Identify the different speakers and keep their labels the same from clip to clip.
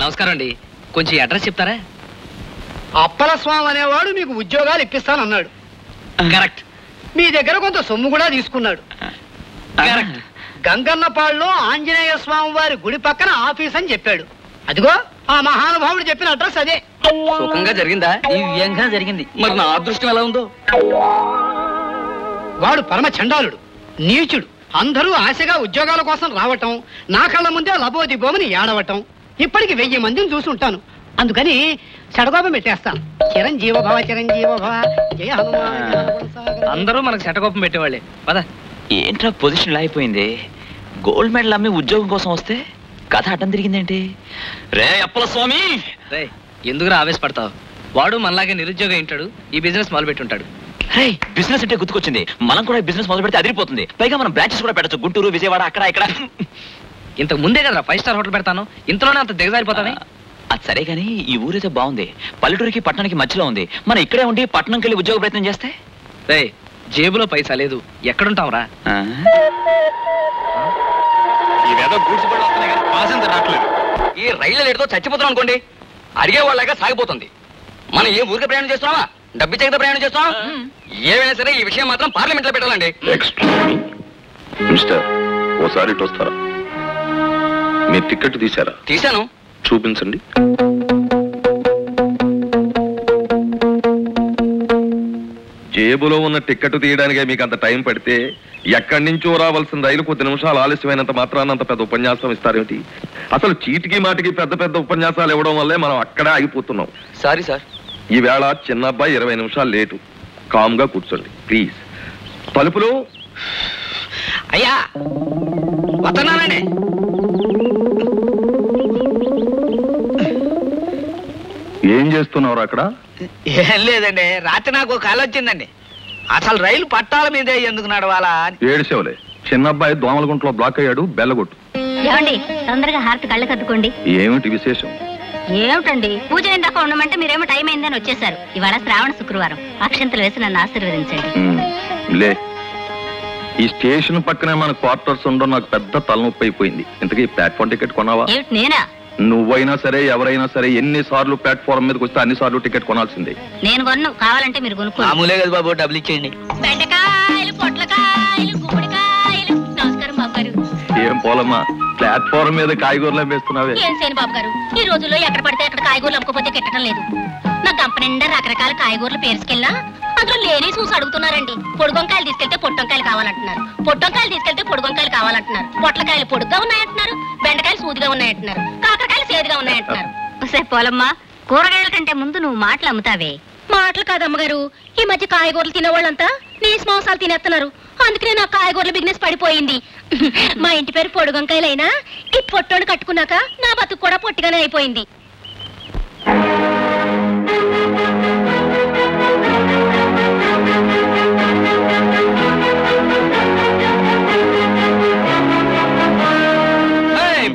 Speaker 1: నమస్కారం అండి. కొంచెం అడ్రస్ చెప్తారా?
Speaker 2: అప్పల స్వామి అనేవాడు మీకు ఉద్యోగాలు ఇప్పిస్తానన్నాడు.
Speaker 1: కరెక్ట్.
Speaker 2: మీ దగ్గర కొంత సొమ్ము కూడా తీసుకున్నాడు.
Speaker 1: కరెక్ట్.
Speaker 2: గంగన్నపాడులో ఆంజనేయ స్వామి వారి గుడి పక్కన ఆఫీస్ అని చెప్పాడు. అదిగో ఆ మహానుభావుడు చెప్పిన అడ్రస్ అదే.
Speaker 1: సుఖంగా జరిగిందా? దివ్యంగా జరిగింది. మరి నా అదృష్టం ఎలా ఉందో?
Speaker 2: వాడు పరమ చండాలుడు, నీచుడు. అందరూ ఆశగా ఉద్యోగాల కోసం రావటం, నా కళ్ళ ముందే లబోదిబోమని ఏడవటం. ఇప్పటికి 1000 మందిని చూసుంటాను. అందుకని షడగోపం పెట్టేస్తాను. చిరంజీవ భవ చిరంజీవ భవ జయ హనుమాన్.
Speaker 1: అందరూ మనకు షటకోపం పెట్టేవాళ్ళే. పద.
Speaker 3: ఏంట్రా పొజిషన్ అయిపోయింది? గోల్డ్ మెడల్ అమ్మి ఉద్యోగం కోసం వస్తే కథ అడ్డం తిరిగిందేంటి? రే అప్పల స్వామి!
Speaker 1: రే, ఎందుకురా ఆవేశపడతావు? వాడు మనలాగే నిరుద్యోగం ఉంటాడు, ఈ బిజినెస్ మొదలు పెట్టి ఉంటాడు.
Speaker 3: రే, బిజినెస్ అంటే గుర్తుకొచ్చింది. మనం కూడా బిజినెస్ మొదలు పెడితే అదిరిపోతుంది. పైగా మనం బ్రాంచెస్ కూడా పెట్టచ్చు. గుంటూరు, విజయవాడ, అక్కడ ఇక్కడ.
Speaker 1: ఇంతకు ముందే కదా 5 స్టార్ హోటల్ పెడతాను. ఇంతలోనే అంత దిగజారిపోతానే.
Speaker 3: అది సరే కానీ ఈ ఊరైతే బాగుంది. పల్లెటూరికి పట్టణానికి మధ్యలో ఉంది. మనం ఇక్కడే ఉండి పట్టణంకి వెళ్ళి ఉద్యోగ ప్రయత్నం చేస్తే?
Speaker 1: రే, జేబులో పైసా లేదు, ఎక్కడుంటావురా?
Speaker 4: ఈ రైలు లేటుతో చచ్చిపోతున్నాం అనుకోండి, అడిగే వాళ్ళగా సాగిపోతుంది. మనం ఏ ఊరికి ప్రయాణం చేస్తున్నావా, డబ్బిచ్చే కదా ప్రయాణం చేస్తున్నావా? ఏమైనా సరే ఈ విషయం మాత్రం పార్లమెంట్ లో పెట్టాలండి.
Speaker 5: మిస్టర్, ఓసారి ఇటు వస్తారా? మీ టికెట్ తీశారా?
Speaker 4: తీశాను.
Speaker 5: చూపించండి. జేబులో ఉన్న టికెట్ తీయడానికే మీకు అంత టైం పడితే ఎక్కడి నుంచో రావాల్సిన రైలు కొద్ది నిమిషాలు ఆలస్యమైనంత మాత్రాన అంత పెద్ద ఉపన్యాసం ఇస్తారేమిటి? అసలు చీటికి మాటికి పెద్ద పెద్ద ఉపన్యాసాలు ఇవ్వడం వల్లే మనం అక్కడే ఆగిపోతున్నాం.
Speaker 4: Sorry sir.
Speaker 5: ఈవేళ చిన్న అబ్బాయి 20 నిమిషాలు లేటు. కామ్గా కూర్చోండి ప్లీజ్. తలుపులు.
Speaker 4: అయ్యా వస్తున్నానండి.
Speaker 5: ఏం చేస్తున్నారు అక్కడ?
Speaker 4: ఏం లేదండి, రాత్రి నాకు ఒక కల వచ్చిందండి. అసలు రైలు పట్టాల మీదే ఎందుకు నడవాలా అని.
Speaker 5: ఏడిసేవలే, చిన్న అబ్బాయి దోమలగుంటలో బ్లాక్ అయ్యాడు, బెల్లగొట్టు.
Speaker 6: ఏమండి, తొందరగా హారతి కళ్ళు కద్దుకోండి.
Speaker 5: ఏమిటి విశేషం?
Speaker 6: ఏమిటండి, పూజ ఇందాక ఉండమంటే మీరేమో టైం అయిందని వచ్చేసారు. ఇవాళ శ్రావణ శుక్రవారం. అక్షంతలు వేసి నన్ను ఆశీర్వదించండి.
Speaker 5: లే, ఈ స్టేషన్ పక్కనే మన క్వార్టర్స్ ఉండడం నాకు పెద్ద తలనొప్పి అయిపోయింది. ఇంతకీ ప్లాట్ఫామ్ టికెట్ కొన్నావా?
Speaker 6: ఏమిటి, నేనా?
Speaker 5: నువ్వైనా సరే ఎవరైనా సరే ఎన్నిసార్లు ప్లాట్ఫామ్ మీదకి వస్తే అన్నిసార్లు టికెట్ కొనాల్సిందే.
Speaker 6: నేను కొన్ను, కావాలంటే మీరు కొనుక్కోండి.
Speaker 4: మామూలే కదా బాబు, డబ్బులు ఇచ్చేయండి.
Speaker 6: బెండకాయలు, పొట్లకాయలు, గుమ్మడికాయలు. నమస్కారం బాబు గారు.
Speaker 5: ఏం పోలమ్మా, ప్లాట్ఫామ్ మీద కాయగూరలు వేస్తున్నావే?
Speaker 6: ఏం సేను బాబు గారు, ఈ రోజుల్లో ఎక్కడ పడితే అక్కడ కాయగూరలు అమ్ముకోపోతే కెట్టడం లేదు. నా గంప నిండా రకరకాల కాయగూరలు పేరుకెళ్ళినా అందులో లేని చూసి అడుగుతున్నారండి. పొడుగొంకాయలు తీసుకెళ్తే పొట్టొంకాయలు కావాలంటున్నారు, పొట్టొంకాయలు తీసుకెళ్తే పొడుగొంకాయలు కావాలంటున్నారు, పొట్లకాయలు పొడుగ్గా ఉన్నాయంటున్నారు, బెండకాయలు సూదిగా ఉన్నాయంటున్నారు, కాకరకాయలు సేదుగా ఉన్నాయంటున్నారు. సరే పోలమ్మా, కూరగాయల కంటే ముందు నువ్వు మాటలు అమ్ముతావే. మాటలు కాదమ్మగారు, ఈ మధ్య కాయగూరలు తినేవాళ్ళంతా నీసు మాంసాలు తినేస్తున్నారు. అందుకనే నా కాయగూరల బిజినెస్ పడిపోయింది. మా ఇంటి పేరు పొడుగొంకాయలైనా ఈ పొట్టోని కట్టుకున్నాక నా బతుకు కూడా పొట్టిగానే అయిపోయింది.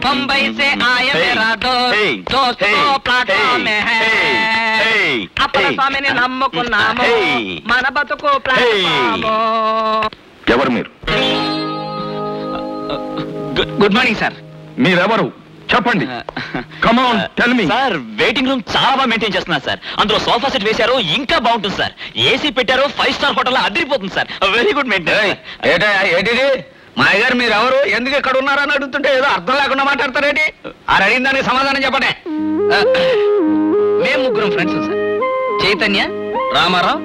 Speaker 4: बम्बई से आए मेरा दोस्त प्लाटफाम में है. అప్పల స్వామిని నమ్ముకున్నాము, మన బతుకు ప్లాట్ఫాము.
Speaker 5: ఎవరు మీరు?
Speaker 1: Good morning sir.
Speaker 5: మీరెవరు చెప్పండి. Come on tell me.
Speaker 3: Sir, waiting room చాలా బాగా మెయింటైన్ చేస్తున్నారు సార్. అందులో సోఫా సెట్ వేశారు, ఇంకా బాగుంటుంది సార్. ఏసీ పెట్టారు, 5 స్టార్ హోటల్ అదిరిపోతుంది సార్. Very good maintain.
Speaker 4: ఏంటిది మాయ గారు, మీరు ఎవరు, ఎందుకు ఇక్కడ ఉన్నారని అడుగుతుంటే ఏదో అర్థం లేకుండా మాట్లాడతారేంటి? ఆ అడిగిన దానికి సమాధానం చెప్పండి.
Speaker 1: మేము ముగ్గురం friends sir. Chaitanya, Ramarao,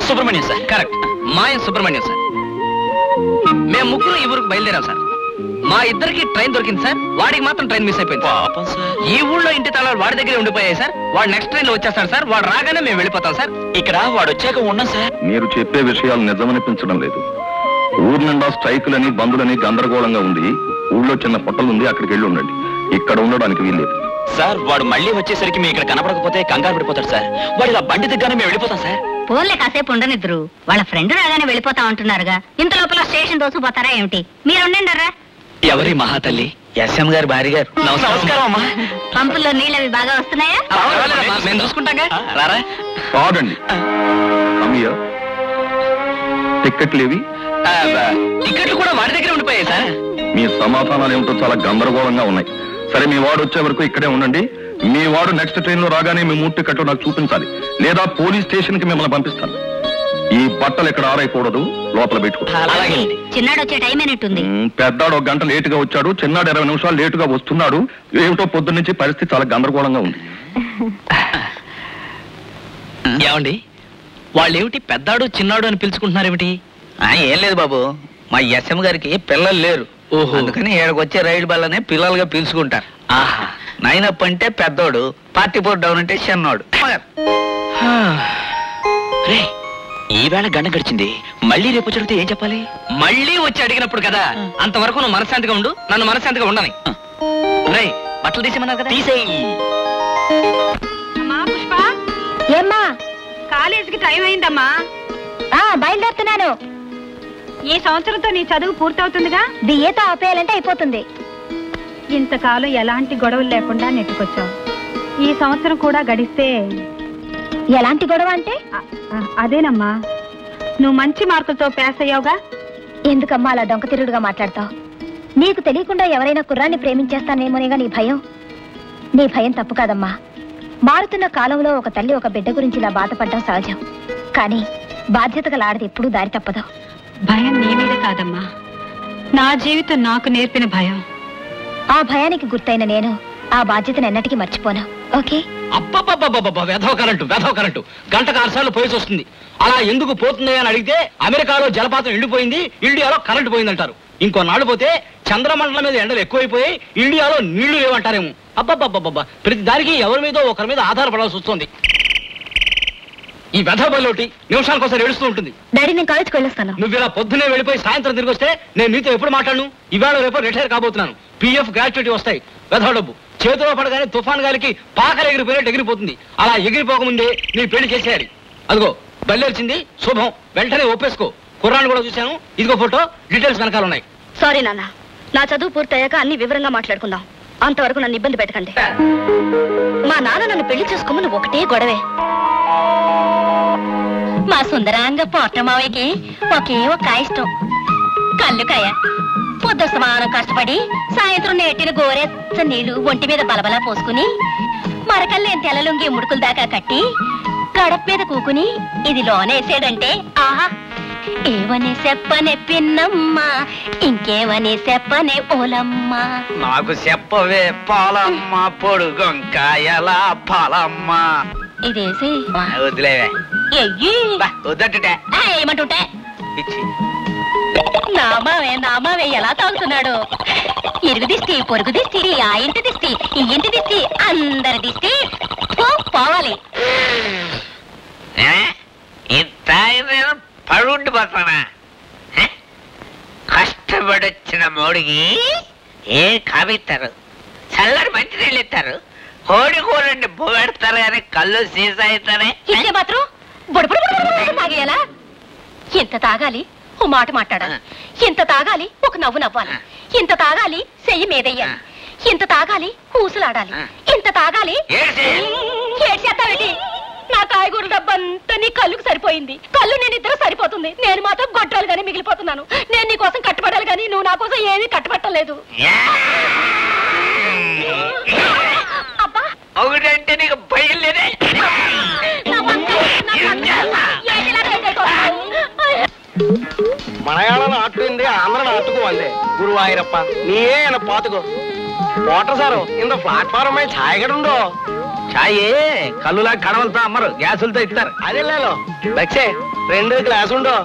Speaker 3: Subrahmanyam sir.
Speaker 1: Correct, Maya Subrahmanyam sir. మేము ముగ్గురు ఈ ఊరికి బయలుదేరాం సార్. మా ఇద్దరికి ట్రైన్ దొరికింది సార్, వాడికి మాత్రం ట్రైన్ మిస్ అయిపోయింది.
Speaker 3: పాపం సార్.
Speaker 1: ఈ ఊళ్ళో ఇంటి తాళాలు వాడి దగ్గరే ఉండిపోయాయి సార్. వాడు నెక్స్ట్ ట్రైన్ లో వచ్చేస్తాడు సార్. వాడు రాగానే మేము వెళ్ళిపోతాం సార్.
Speaker 3: ఇక్కడ వాడు వచ్చాక ఉన్నాం సార్.
Speaker 5: మీరు చెప్పే విషయాలు నిజమనిపించడం లేదు. ఊరు నిండా స్ట్రైకులని, బంధులని గందరగోళంగా ఉంది. ఊళ్ళో చిన్న పొట్టలు ఉంది, అక్కడికి వెళ్ళి ఉండండి. ఇక్కడ ఉండడానికి వీల్లేదు
Speaker 3: సార్. వాడు మళ్ళీ వచ్చేసరికి మీ ఇక్కడ కనపడకపోతే కంగారు పడిపోతాడు సార్. వాడు ఇలా బండి దిగ్గానే మేము వెళ్ళిపోతాం సార్.
Speaker 6: పోన్లే, కాసేపు ఉండనిద్దరు. వాళ్ళ ఫ్రెండ్ రాగానే వెళ్ళిపోతా ఉంటున్నారుగా. ఇంత లోపల స్టేషన్ దోసుకుపోతారా ఏమిటి? మీరుండండర్రా.
Speaker 1: ఎవరి మహాతల్లి?
Speaker 4: ఎస్ఎం గారు, భార్య గారు.
Speaker 3: నమస్కారం అమ్మా.
Speaker 6: పంపుల్లో నీళ్ళవి బాగా వస్తున్నాయా?
Speaker 1: మేము చూసుకుంటాగా. రారా.
Speaker 5: కాదండి, టిక్కెట్లేవి?
Speaker 1: టికెట్లు కూడా వాడి దగ్గర ఉండిపోయాయి సార్.
Speaker 5: మీ సమాధానాలు ఏమిటో చాలా గందరగోళంగా ఉన్నాయి. సరే, మీ వాడు వచ్చే వరకు ఇక్కడే ఉండండి. మీ వాడు నెక్స్ట్ ట్రైన్ లో రాగానే మీ మూడు టికెట్ నాకు చూపించాలి, లేదా పోలీస్ స్టేషన్ కి మిమ్మల్ని పంపిస్తాను. ఈ బట్టలు ఇక్కడ ఆరైకూడదు, లోపల పెట్టుకో.
Speaker 6: చిన్నాడు వచ్చే టైం అయినట్టుంది.
Speaker 5: పెద్దాడు 1 గంట లేటుగా వచ్చాడు, చిన్నాడు 20 నిమిషాలు లేటుగా వస్తున్నాడు. ఏమిటో పొద్దున్న నుంచి పరిస్థితి చాలా గందరగోళంగా ఉంది.
Speaker 1: ఏమండి, వాళ్ళేమిటి పెద్దాడు చిన్నాడు అని పిలుచుకుంటున్నారేమిటి?
Speaker 4: ఏం లేదు బాబు, మా ఎస్ఎం గారికి పిల్లలు లేరు. అందుకని ఏడకు వచ్చే రైలు బల్లనే పిల్లలుగా పిలుచుకుంటారు.
Speaker 1: ఆహా,
Speaker 4: 9 up అంటే పెద్దోడు, 44 down అంటే చిన్నోడు.
Speaker 3: రే, ఈవేళ గంట గడిచింది, మళ్ళీ రేపు జరిగితే ఏం చెప్పాలి?
Speaker 1: మళ్ళీ వచ్చి అడిగినప్పుడు కదా. అంతవరకు నువ్వు మనశ్శాంతిగా ఉండు, నన్ను మనశ్శాంతిగా ఉండని. రేయ్, బట్టలు తీసేమన్నారు కదా, తీసేయి.
Speaker 7: అమ్మా పుష్ప,
Speaker 6: ఏమ్మా?
Speaker 7: కాలేజీకి టైం అయిందమ్మా.
Speaker 6: బయలుదేరుతున్నాను.
Speaker 7: ఈ సంవత్సరంతో నీ చదువు పూర్తవుతుందిగా.
Speaker 6: బిఏతో ఆపేయాలంటే అయిపోతుంది.
Speaker 7: ఇంతకాలం ఎలాంటి గొడవలు లేకుండా నెట్టుకొచ్చావు. ఈ సంవత్సరం కూడా గడిస్తే.
Speaker 6: ఎలాంటి గొడవ అంటే?
Speaker 7: అదేనమ్మా, నువ్వు మంచి మార్కులతో పాస్ అయ్యావుగా.
Speaker 6: ఎందుకమ్మా అలా డొంక తిరుగుడుగా మాట్లాడతావు? నీకు తెలియకుండా ఎవరైనా కుర్రాన్ని ప్రేమించేస్తానేమోనేగా నీ భయం. నీ భయం తప్పు కాదమ్మా. మారుతున్న కాలంలో ఒక తల్లి ఒక బిడ్డ గురించి ఇలా బాధపడడం సహజం. కానీ బాధ్యత గల ఆడది ఎప్పుడూ దారి తప్పదు.
Speaker 7: భయం నీ మీద కాదమ్మా, నా జీవితం నాకు నేర్పిన భయం.
Speaker 6: ఆ భయానికి గుర్తైన నేను ఆ బాధ్యతను ఎన్నటికీ మర్చిపోను. ఓకే?
Speaker 2: అబ్బబ్బబ్బబ్బబ్బ, వెధవ కరెంటు గంటకు 6 సార్లు పోయేసి వస్తుంది. అలా ఎందుకు పోతుంది అని అడిగితే అమెరికాలో జలపాతం ఎండిపోయింది, ఇండియాలో కరెంటు పోయిందంటారు. ఇంకో నాడు పోతే చంద్రమండలం మీద ఎండలు ఎక్కువైపోయి ఇండియాలో నీళ్లు లేవంటారేమో. అబ్బబ్బబ్బబ్బ, ప్రతి దానికి ఎవరి మీద ఒకరి మీద ఆధారపడాల్సి వస్తుంది. ఈ వెధవ బల్లోటి నిమిషానికోసారి ఏడుస్తూ ఉంటుంది.
Speaker 6: డాడీ, నేను కాలేజ్కి వెళ్ళొస్తాను.
Speaker 2: నువ్వు ఇలా పొద్దునే వెళ్ళిపోయి సాయంత్రం తిరిగి వస్తే నేను నీతో ఎప్పుడు మాట్లాడను? ఇవాళ రేపు రిటైర్ కాబోతున్నాను. పిఎఫ్ గ్రాట్యుటీ వస్తాయి. వెధవ డబ్బు చేతిలో పడగానే తుఫాన్ గాలికి పాకలు ఎగిరిపోయినట్టు ఎగిరిపోతుంది. అలా ఎగిరిపోకముందే నీ పెళ్లి చేసేయాలి. అదిగో బయలుదేరిచింది, శుభం. వెంటనే ఒప్పేసుకో. కుర్రాన్ని కూడా చూశాను, ఇదిగో ఫోటో, డీటెయిల్స్ వెనకాల ఉన్నాయి.
Speaker 6: సారీ నాన్న, నా చదువు పూర్తయ్యాక అన్ని వివరంగా మాట్లాడుకుందాం. అంతవరకు నన్ను ఇబ్బంది పెట్టకండి. మా నాన్న నన్ను పెళ్లి చేసుకోమని ఒకటే గొడవే. మా సుందరాంగ పోట్రమావయ్యకి ఒకే ఒక ఇష్టం, కళ్ళుకాయ. పొద్దు సమానం కష్టపడి సాయంత్రం నేటిన గోరెచ్చ నీళ్లు ఒంటి మీద బలబలా పోసుకుని మరకల్లేని తెల్లలుంగి ముడుకుల దాకా కట్టి గడప మీద కూకుని ఇది లోనేసాడంటే ఆహా, ఏవని చెప్పనే పిన్నమ్మ, ఇంకేవని చెప్పనే ఓలమ్మ.
Speaker 4: నాకు చెప్పవే పాలమ్మ, పొడుగొంకాయల పాలమ్మ.
Speaker 6: ఇదేసి
Speaker 4: వదిలేవే, వద్దటే
Speaker 6: ఏమంటుంటే
Speaker 4: ఇచ్చి.
Speaker 6: నామావే ఎలా తాగుతున్నాడు. ఇరుగు దిష్టి, పొరుగు దిష్టి, ఆ ఇంటి దిష్టి, ఈ ఇంటి దిష్టి, అందరి దిష్టి పోవాలి.
Speaker 4: ఇంత పడుండి పోతానా? కష్టపడొచ్చిన మోడికి ఏ కావిస్తారు, చల్లడి మంచి నీళ్ళు ఇస్తారు, కోడి కూరండి పెడతారు కానీ కళ్ళు సీసా అవుతారే.
Speaker 6: ఇచ్చే మాత్రం తాగేయాలా? ఎంత తాగాలి ఓ మాట మాట్లాడాలి, ఎంత తాగాలి ఒక నవ్వు నవ్వాలి, ఎంత తాగాలి చెయ్యి మీదయ్యాలి, ఎంత తాగాలి ఊసులాడాలి, ఎంత తాగాలి ఏడ్చేస్తావేంటి? నా కాయగూర డబ్బంతా నీ కళ్ళుకు సరిపోయింది. కళ్ళు నేను ఇద్దరు సరిపోతుంది. నేను మాత్రం గొడ్రాలుగానే మిగిలిపోతున్నాను. నేను నీ కోసం కట్టుబడాలి కానీ నువ్వు నా కోసం ఏమీ కట్టుబట్టలేదు. అబ్బా,
Speaker 4: ఒకటంటే నీకు భయం లేదే?
Speaker 8: మలయాళ నాటుంది, ఆంధ్ర నాటుకు వందే గురువాయూరప్ప నీయే ఎన పాతుకో. వాటర్ సారు ఇంత ప్లాట్ఫారం అయి ఛాయ్ కడుండో.
Speaker 4: ఛాయే కళ్ళులా కడవలతో అమ్మరు, గ్యాసులతో ఇస్తారు.
Speaker 8: అదే లేలో బక్షే 2 గ్లాసు ఉండో.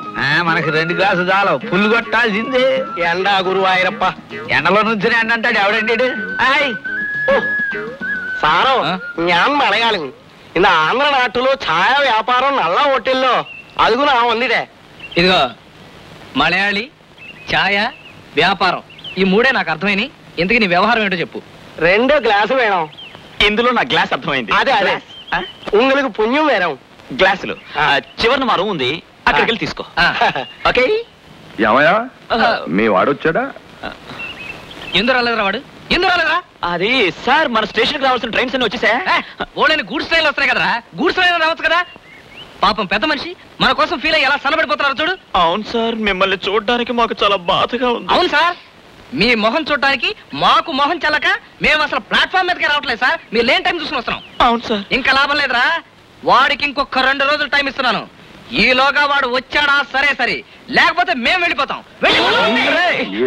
Speaker 4: మనకి 2 గ్లాసులు చాలు, ఫుల్ కొట్టాల్సిందే.
Speaker 8: ఎండా గురువాయూరప్ప,
Speaker 4: ఎండలో నుంచి ఎండ అంటాడు ఎవడండి?
Speaker 8: సారం ഞാൻ മലയാളി. இந்த ఆంధ్ర నాటులో ఛాయ వ్యాపారం నల్ల హోటల్లో అదుగునా ఉందిడే.
Speaker 1: ఇదిగో మలయాళి, ఛాయ, వ్యాపారం, ఈ మూడే నాకు అర్థమైంది. ఇంతకీ నీ వ్యవహారం ఏంటో చెప్పు.
Speaker 8: 2 గ్లాసు వేణం.
Speaker 3: ఇందులో నా గ్లాస్ అర్థమైంది.
Speaker 8: అదే అదే உங்களுக்கு పుణ్యం వేరం.
Speaker 3: గ్లాసులు చివరిన మా రూమ్ ఉంది, అక్కడికి వెళ్ళి తీసుకో. ఓకే?
Speaker 5: ఏమయ్యా, మీ వాడొచ్చాడా?
Speaker 1: ఎందుకు రాలేదురా వాడు? ఎందుకు రాలేదురా?
Speaker 3: అది సార్, మన స్టేషన్కి రావాల్సిన ట్రైన్స్ అన్ని వచ్చేసా.
Speaker 1: ఓళ్ళని గూడ్స్ ట్రైన్లు వస్తున్నాయి కదరా, గూడ్స్ ట్రైన్ రావచ్చు కదా. పాపం పెద్ద మనిషి మన కోసం ఫీల్ అయ్యి ఎలా సన్నబడిపోతున్నారు చూడు.
Speaker 3: అవును సార్, మిమ్మల్ని చూడడానికి మాకు చాలా బాధగా ఉంది.
Speaker 1: అవును సార్, మీ మొహం చూడటానికి మాకు మొహం చల్లక మేము అసలు ప్లాట్ఫామ్ మీదకి రావట్లేదు సార్. మీరు లేని టైం చూసుకుని వస్తున్నాం.
Speaker 3: అవును సార్.
Speaker 1: ఇంకా లాభం లేదురా, వాడికి ఇంకొక 2 రోజులు టైం ఇస్తున్నాను. ఈలోగా వాడు వచ్చాడా సరే, లేకపోతే మేము వెళ్ళిపోతాం.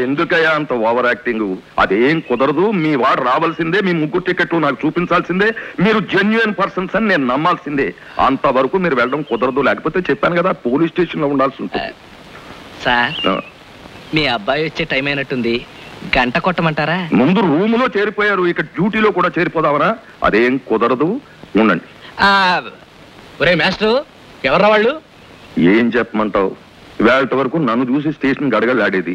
Speaker 5: ఎందుకయ్యా అంత ఓవర్ యాక్టింగ్? అదేం కుదరదు. మీ వాడు రావాల్సిందే, మీ 3 టికెట్లు నాకు చూపించాల్సిందే, మీరు జెన్యున్ పర్సన్స్ అని నేను నమ్మాల్సిందే. అంతవరకు మీరు వెళ్ళడం కుదరదు. లేకపోతే చెప్పాను కదా, పోలీస్ స్టేషన్ లో ఉండాల్సి ఉంటుంది.
Speaker 1: సార్, మీ అబ్బాయి వచ్చే టైం అయినట్టుంది, గంట కొట్టమంటారా?
Speaker 5: ముందు రూమ్ లో చేరిపోయారు, ఇక డ్యూటీలో కూడా చేరిపోదావరా? అదేం కుదరదు, ఉండండి.
Speaker 1: ఒరే మాస్టర్, ఎవర్రా వాళ్ళు?
Speaker 5: ఏం చెప్పమంటావు? వేళ వరకు నన్ను చూసి స్టేషన్ గడగలాడేది,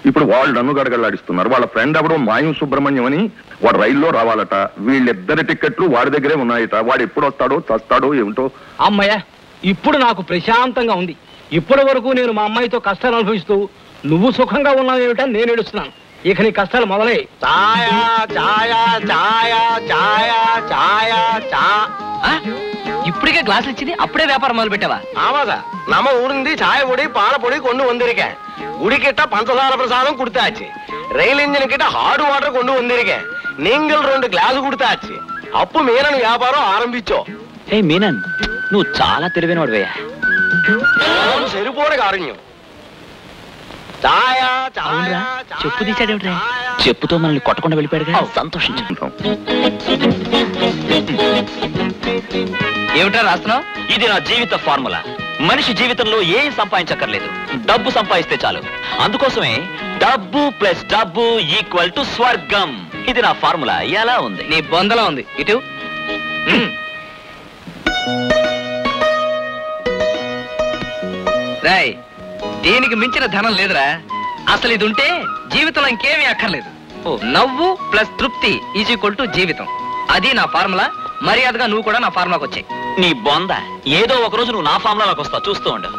Speaker 5: ఇప్పుడు వాళ్ళు నన్ను గడగలాడిస్తున్నారు. వాళ్ళ ఫ్రెండ్ ఎవడో మాయం సుబ్రహ్మణ్యం అని, వాడు రైల్లో రావాలట. వీళ్ళిద్దరి టికెట్లు వాడి దగ్గరే ఉన్నాయట. వాడు ఎప్పుడు వస్తాడో చస్తాడో ఏమిటో.
Speaker 8: అమ్మయ్య, ఇప్పుడు నాకు ప్రశాంతంగా ఉంది. ఇప్పటి వరకు నేను మా అమ్మాయితో కష్టాలు అనుభవిస్తూ నువ్వు సుఖంగా ఉన్నావు ఏమిటని నేను ఏడుస్తున్నాను. ఇక నీ కష్టాలు మొదలై.
Speaker 1: ఇప్పటికే గ్లాసులు ఇచ్చింది, అప్పుడే వ్యాపారం మొదలు పెట్టావా?
Speaker 8: ஆமாதா, நம்ம ஊருந்து சாய பொடி பால பொடி கொண்டு வந்திருக்கேன். குடிக்கிட்ட பஞ்சசார பிரசாதம் கொடுத்தாச்சு. ரயில் இன்ஜின் கிட்ட ஹார்ட் வாட்டர் கொண்டு வந்திருக்கேன். நீங்கள் 2 గ్లాస్ கொடுத்தாச்சு. అప్పు మీనన్ వ్యాపారం ఆరంభించో.
Speaker 3: ఏ మీనన్, నువ్వు చాలా తెలివైన వాడివయ్యా.
Speaker 8: సరిపోడ కారణ్యం.
Speaker 1: చెప్పు తీసాడేమిట్రా?
Speaker 3: చెప్పుతో మనల్ని కొట్టకుండా వెళ్ళిపోయాడుగా, సంతోషించుకుంటాం.
Speaker 1: ఏమిటా రాస్తున్నావు?
Speaker 3: ఇది నా జీవిత ఫార్ములా. మనిషి జీవితంలో ఏం సంపాదించక్కర్లేదు, డబ్బు సంపాదిస్తే చాలు. అందుకోసమే డబ్బు ప్లస్ డబ్బు ఈక్వల్ టు స్వర్గం. ఇది నా ఫార్ములా. ఎలా ఉంది?
Speaker 1: నీ బొందలా ఉంది. ఇటు రాయ్, దీనికి మించిన ధనం లేదురా. అసలు ఇది ఉంటే జీవితంలో ఇంకేమీ అక్కర్లేదు. నవ్వు ప్లస్ తృప్తి ఈజ్ ఈక్వల్ టు జీవితం. అది నా ఫార్ములా. మర్యాదగా నువ్వు కూడా నా ఫార్ములాకి వచ్చాయి.
Speaker 3: నీ బొంద, ఏదో ఒక రోజు నువ్వు నా ఫార్ములాకి వస్తావు, చూస్తూ ఉండు.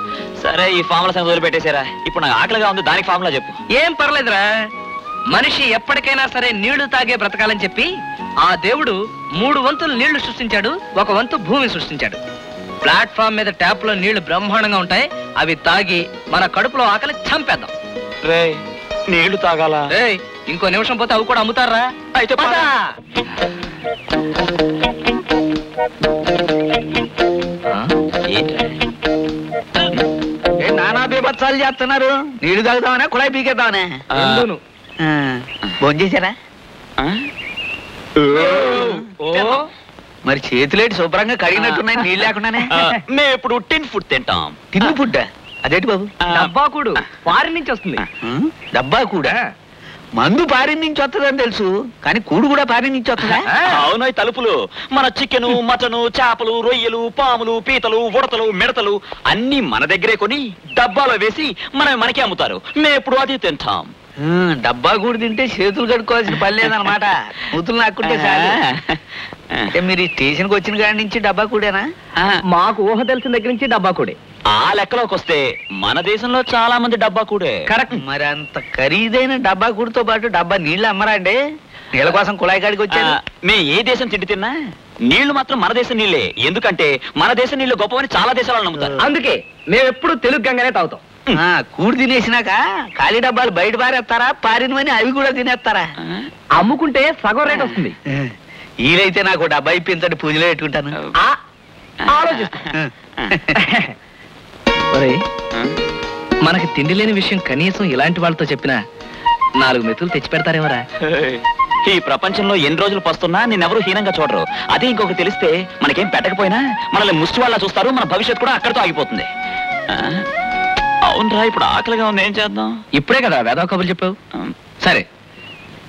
Speaker 3: సరే, ఈ ఫార్ములా సంగతి వదిలిపెట్టేశారా? ఇప్పుడు నాకు ఆకలిగా ఉంది, దానికి ఫార్ములా చెప్పు.
Speaker 1: ఏం పర్లేదురా. మనిషి ఎప్పటికైనా సరే నీళ్లు తాగే బ్రతకాలని చెప్పి ఆ దేవుడు 3 వంతులు నీళ్లు సృష్టించాడు, 1 వంతు భూమి సృష్టించాడు. ప్లాట్ఫామ్ మీద ట్యాప్ లో నీళ్లు బ్రహ్మాండంగా ఉంటాయి. అవి తాగి మన కడుపులో ఆకలి చంపేద్దాం.
Speaker 3: రే, నీళ్లు తాగాలా?
Speaker 1: ఇంకో నిమిషం పోతే అవి కూడా అమ్ముతారా?
Speaker 3: అయితే
Speaker 9: నానా బీభత్సాలు చేస్తున్నారు. నీళ్లు తాగుతామనే కుళాయి పీకేద్దామనే. భోంచేశారా? మరి చేతులేటి శుభ్రంగా కడిగినట్టున్నాయి నీళ్ళు లేకుండానే.
Speaker 3: మేము ఇప్పుడు టిన్ ఫుడ్ తింటాం.
Speaker 9: టిన్ ఫుడ్? అదేంటి బాబు?
Speaker 1: డబ్బాకూడు ఫారిన్ నుంచి వస్తుంది.
Speaker 9: డబ్బా కూడా? మందు పారిన్ నుంచి వస్తుందని తెలుసు, కానీ కూడు కూడా పారిన్ నుంచి వస్తుందా?
Speaker 3: అవునాయి తలుపులు. మన చికెను, మటను, చేపలు, రొయ్యలు, పాములు, పీతలు, ఉడతలు, మిడతలు అన్ని మన దగ్గరే కొని డబ్బాలో వేసి మనకే అమ్ముతారు. మేము ఎప్పుడు అది తింటాం.
Speaker 9: డబ్బా కూడు తింటే చేతులు కడుక్కోవాల్సిన పని లేదనమాట. మూతులు నాకుంటే చాలు. అంటే మీరు ఈ స్టేషన్కి వచ్చిన కాడి నుంచి డబ్బా కూడేనా?
Speaker 1: మాకు ఊహ తెలిసిన దగ్గర నుంచి డబ్బా కూడే.
Speaker 3: ఆ లెక్కలోకి వస్తే మన దేశంలో చాలా మంది డబ్బా కూడే.
Speaker 9: కరెక్ట్. మరి అంత ఖరీదైన డబ్బా కూడితో పాటు డబ్బా నీళ్లు అమ్మరా అండి? నీళ్ళ కోసం కుళాయి కాడికి వచ్చారు.
Speaker 3: మేము ఏ దేశం తిండి తిన్నా నీళ్లు మాత్రం మన దేశం నీళ్లే. ఎందుకంటే మన దేశం నీళ్లు గొప్పవని చాలా దేశాలను నమ్ముతారు.
Speaker 1: అందుకే మేము ఎప్పుడు తెలుగు గంగానే తాగుతాం.
Speaker 9: కూడి తినేసినాక ఖాళీ డబ్బాలు బయట పారేస్తారా, పారినవని అవి కూడా తినేస్తారా?
Speaker 1: అమ్ముకుంటే సగం రేట్ వస్తుంది.
Speaker 9: వీలైతే నాకు డబ్బా ఇప్పించండి, పూజలో పెట్టుకుంటాను.
Speaker 1: మనకి తిండి లేని విషయం కనీసం ఇలాంటి వాళ్ళతో చెప్పినా 4 మెతులు తెచ్చి పెడతారేమరా?
Speaker 3: ఈ ప్రపంచంలో ఎన్ని రోజులు పస్తున్నా నిన్నెవరూ హీనంగా చూడరు. అదే ఇంకొకటి తెలిస్తే మనకేం పెట్టకపోయినా మనల్ని ముష్టి వాళ్ళ చూస్తారు. మన భవిష్యత్తు కూడా అక్కడితో ఆగిపోతుంది. అవునరా, ఇప్పుడు ఆకలిగా ఉంది, ఏం చేద్దాం?
Speaker 1: ఇప్పుడే కదా వేదవ కబుర్లు చెప్పావు. సరే,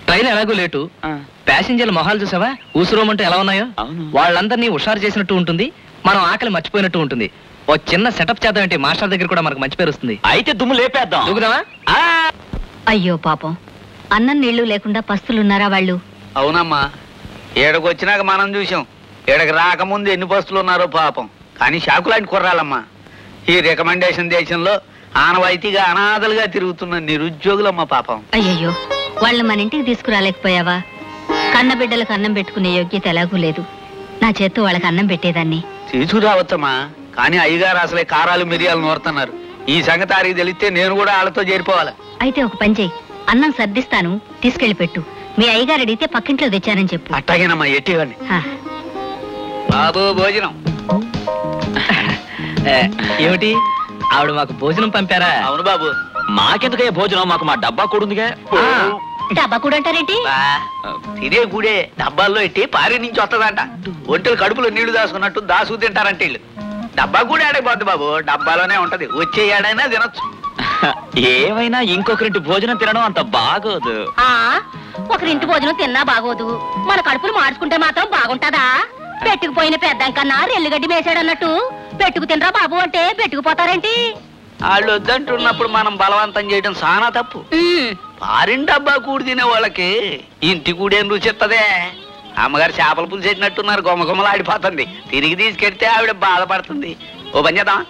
Speaker 1: ట్రైన్ ఎలాగో లేటు. ప్యాసింజర్ల మొహాలు చూసావా? ఊసురోమంటూ ఎలా ఉన్నాయో? వాళ్ళందరినీ హుషారు చేసినట్టు ఉంటుంది, మనం ఆకలి మర్చిపోయినట్టు ఉంటుంది. ఓ చిన్న సెటప్ చేద్దాం ఏంటి? మాస్టర్ దగ్గర కూడా మనకు మంచి పేరు వస్తుంది.
Speaker 3: అయితే దుమ్ము లేపేద్దాం.
Speaker 1: దూకుదామా?
Speaker 6: అయ్యో పాపం, అన్నం నీళ్లు లేకుండా పస్తులున్నారా వాళ్ళు?
Speaker 9: అవునమ్మా, ఏడకు వచ్చినాక మనం చూసాం. ఏడకి రాకముందు ఎన్ని పస్తులు ఉన్నారో పాపం. కానీ షాకులాంటి కుర్రాలమ్మా. ఈ రికమెండేషన్ దేశంలో ఆనవాయితీగా అనాథలుగా తిరుగుతున్న నిరుద్యోగులమ్మ పాపం.
Speaker 6: అయ్యయ్యో, వాళ్ళని మన ఇంటికి తీసుకురాలేకపోయావా? కన్న బిడ్డలకు అన్నం పెట్టుకునే యోగ్యత ఎలాగూ లేదు. నా చేత్తో వాళ్ళకి అన్నం పెట్టేదాన్ని.
Speaker 9: తీసుకురావచ్చమ్మా, కానీ అయ్యగారు అసలే కారాలు మిరియాలు నోరుతున్నారు. ఈ సంగతి ఆరికి తెలిస్తే నేను కూడా వాళ్ళతో చేరిపోవాలి.
Speaker 6: అయితే ఒక పని చెయ్యి, అన్నం సర్దిస్తాను, తీసుకెళ్లి పెట్టు. మీ అయ్యగారు అడిగితే పక్కింట్లో తెచ్చానని చెప్పు.
Speaker 9: అట్టాగేనమ్మా, ఎట్టివ్వండి. బాబు భోజనం.
Speaker 1: ఏమిటి ఆవిడ మాకు భోజనం పంపారా?
Speaker 3: అవును బాబు, మాకెందుకయ్యా భోజనం, మాకు మా డబ్బా కూడుందిగా.
Speaker 6: డబ్బా కూడా అంటారేంటి?
Speaker 9: ఇదే గుడే డబ్బాల్లో ఎట్టి పారి నుంచి వస్తుందంట. ఒంటెలు కడుపులో నీళ్లు దాసుకున్నట్టు దాసు తింటారంటే వీళ్ళు. డబ్బా కూడా ఆడైపోద్ది బాబు, డబ్బాలోనే ఉంటది. వచ్చే ఏడైనా తినొచ్చు.
Speaker 3: ఏమైనా ఇంకొకరింటి భోజనం తినడం అంత బాగోదు.
Speaker 6: ఒకరింటి భోజనం తిన్నా బాగోదు, మన కడుపులు మార్చుకుంటే మాత్రం బాగుంటదా? పెట్టుకుపోయిన పెద్దం కన్నా రెల్లుగడ్డి మేసాడన్నట్టు పెట్టుకు తినరా బాబు అంటే పెట్టుకుపోతారేంటి?
Speaker 9: వాళ్ళు వద్దంటున్నప్పుడు మనం బలవంతం చేయడం చాలా తప్పు. పారిన డబ్బా కూడి తినే వాళ్ళకి ఇంటి కూడేం రుచిత్తదే. అమ్మగారు చేపల పులుసు చేసినట్టున్నారు, గుమగుమలాడిపోతుంది. తిరిగి తీసుకెడితే ఆవిడ బాధపడుతుంది. ఓ పని చేద్దాం,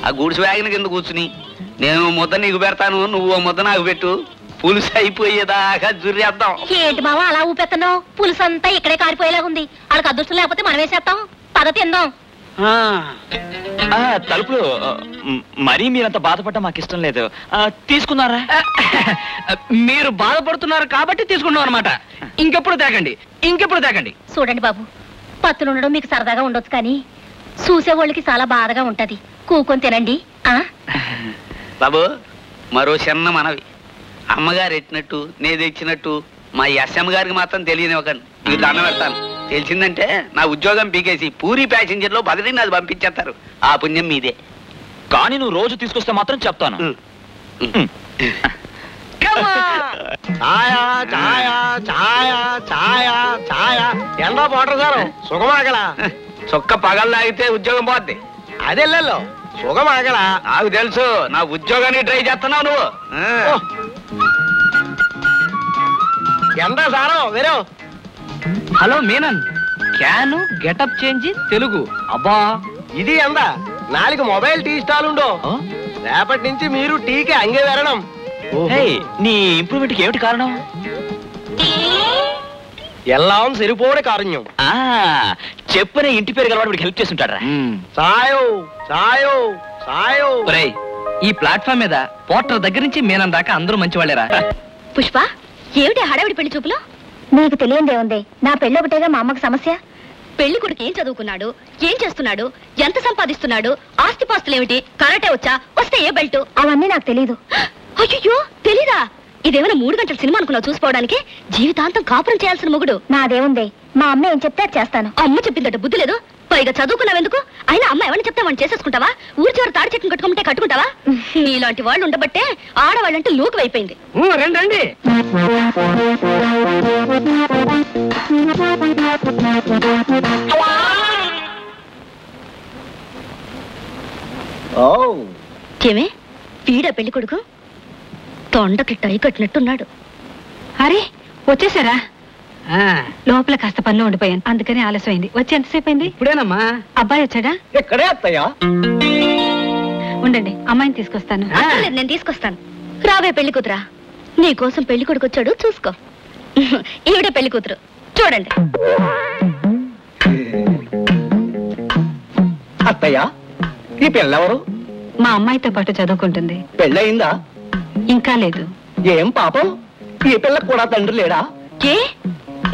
Speaker 9: ఆ గూడ్స్ వ్యాగన్ కింద కూర్చుని నేను ముద్ద నీకు పెడతాను, నువ్వు ముద్ద నాకు పెట్టు, పులుసు అయిపోయేదాకా జుర్రేద్దాం.
Speaker 6: ఏంటి మావ అలా ఊపెత్తన్నావు? పులుసు అంతా ఇక్కడే కారిపోయేలాగుంది. వాళ్ళకి అదృష్టం లేకపోతే మనం వేసేస్తాం. పద తిందాం.
Speaker 3: తలుపులు మరీ మీరంత బాధపడ్డా మాకు ఇష్టం లేదు. తీసుకున్నారా?
Speaker 1: మీరు బాధపడుతున్నారు కాబట్టి తీసుకున్నాం అనమాట. ఇంకెప్పుడు తేకండి.
Speaker 6: చూడండి బాబు, పత్తులు ఉండడం మీకు సరదాగా ఉండొచ్చు, కానీ చూసేవాళ్ళకి చాలా బాధగా ఉంటది. కూకొని తినండి.
Speaker 9: బాబు మరో చిన్న మనవి, అమ్మగారు ఎట్టినట్టు నేను తెచ్చినట్టు మా ఎస్ఎం గారికి మాత్రం తెలియనివ్వకండి. మీకు దండం పెడతాను. తెలిసిందంటే నా ఉద్యోగం పీకేసి పూరి ప్యాసింజర్ లో బదిలీని అది పంపించేస్తారు. ఆ పుణ్యం మీదే.
Speaker 3: కానీ నువ్వు రోజు తీసుకొస్తే మాత్రం చెప్తాను.
Speaker 8: ఎండా పోటర్ సార్ సుఖమాగల
Speaker 9: చొక్క పగల్లాగితే ఉద్యోగం పోద్ది.
Speaker 8: అదెల్లో సుఖమాగల
Speaker 9: నాకు తెలుసు, నా ఉద్యోగానికి ట్రై చేస్తున్నావు నువ్వు.
Speaker 8: ఎండా సారో వేరే.
Speaker 1: Hello Menon, can get up change Telugu. అబ్బా
Speaker 8: ఇది ఎంద 4 మొబైల్ టీ స్టాల్ ఉండో. రేపటి నుంచి మీరు టీకి అంగే వెరడం.
Speaker 3: నీ ఇంప్రూవ్మెంట్ కి ఏమిటి కారణం?
Speaker 8: ఎల్లాం సరిపోడే కారణ్యం.
Speaker 3: చెప్పనే ఇంటి పేరు గలవాడు హెల్ప్ చేస్తుంటారా?
Speaker 1: ఈ ప్లాట్ఫామ్ మీద పోర్టర్ దగ్గర నుంచి మీనన్ దాకా అందరూ మంచి వాళ్ళేరా.
Speaker 6: పుష్ప, ఏమిటి హడావిడి పెళ్లి చూపులో? నీకు తెలియందే ఉంది, నా పెళ్లి ఒకటేగా మా అమ్మకు సమస్య. పెళ్లి కొడుకు ఏం చదువుకున్నాడు, ఏం చేస్తున్నాడు, ఎంత సంపాదిస్తున్నాడు, ఆస్తిపాస్తులేమిటి, కరాటే వచ్చా, వస్తే ఏ బెల్ట్, అవన్నీ నాకు తెలీదు. అయ్యో తెలీదా? ఇదేమైనా 3 గంటల సినిమా అనుకున్నావు చూసుకోవడానికి? జీవితాంతం కాపురం చేయాల్సిన మొగుడు. నాదేముంది, మా అమ్మ ఏం చెప్తే చేస్తాను. అమ్మ చెప్పిందట బుద్ధి లేదు, పైగా చదువుకున్నావెందుకు? అయినా అమ్మ ఎవరిని చెప్తే వాడిని చేసేసుకుంటావా? ఊరి చివరి తాడి చెట్టును కట్టుకుంటే కట్టుకుంటావా? నీలాంటి వాళ్ళు ఉండబట్టే ఆడవాళ్ళంటే లోకు అయిపోయింది.
Speaker 2: రండి.
Speaker 6: ఏమే వీడా పెళ్లి కొడుకు? తొండకి టై కట్టినట్టున్నాడు.
Speaker 7: అరే వచ్చేసారా? లోపల కాస్త పనిలో ఉండిపోయాను, అందుకని ఆలస్యమైంది. వచ్చి ఎంతసేపు అయింది?
Speaker 2: ఇప్పుడేనమ్మా.
Speaker 7: అబ్బాయి వచ్చాడా?
Speaker 8: ఎక్కడే అత్తయ్యా?
Speaker 7: ఉండండి, అమ్మాయిని తీసుకొస్తాను.
Speaker 6: నేను తీసుకొస్తాను. రావే పెళ్లి కూతురా, నీ కోసం పెళ్లి కొడుకు వచ్చాడు, చూసుకో. ఈవిడే పెళ్లి కూతురు, చూడండి.
Speaker 8: అత్తయ్యా, ఈ పిల్లెవరు?
Speaker 7: మా అమ్మాయితో పాటు చదువుకుంటుంది.
Speaker 8: పెళ్ళయిందా?
Speaker 7: ఇంకా లేదు.
Speaker 8: ఏం పాపం, ఈ పిల్లకు కూడా తండ్రి లేడా?
Speaker 6: ఏ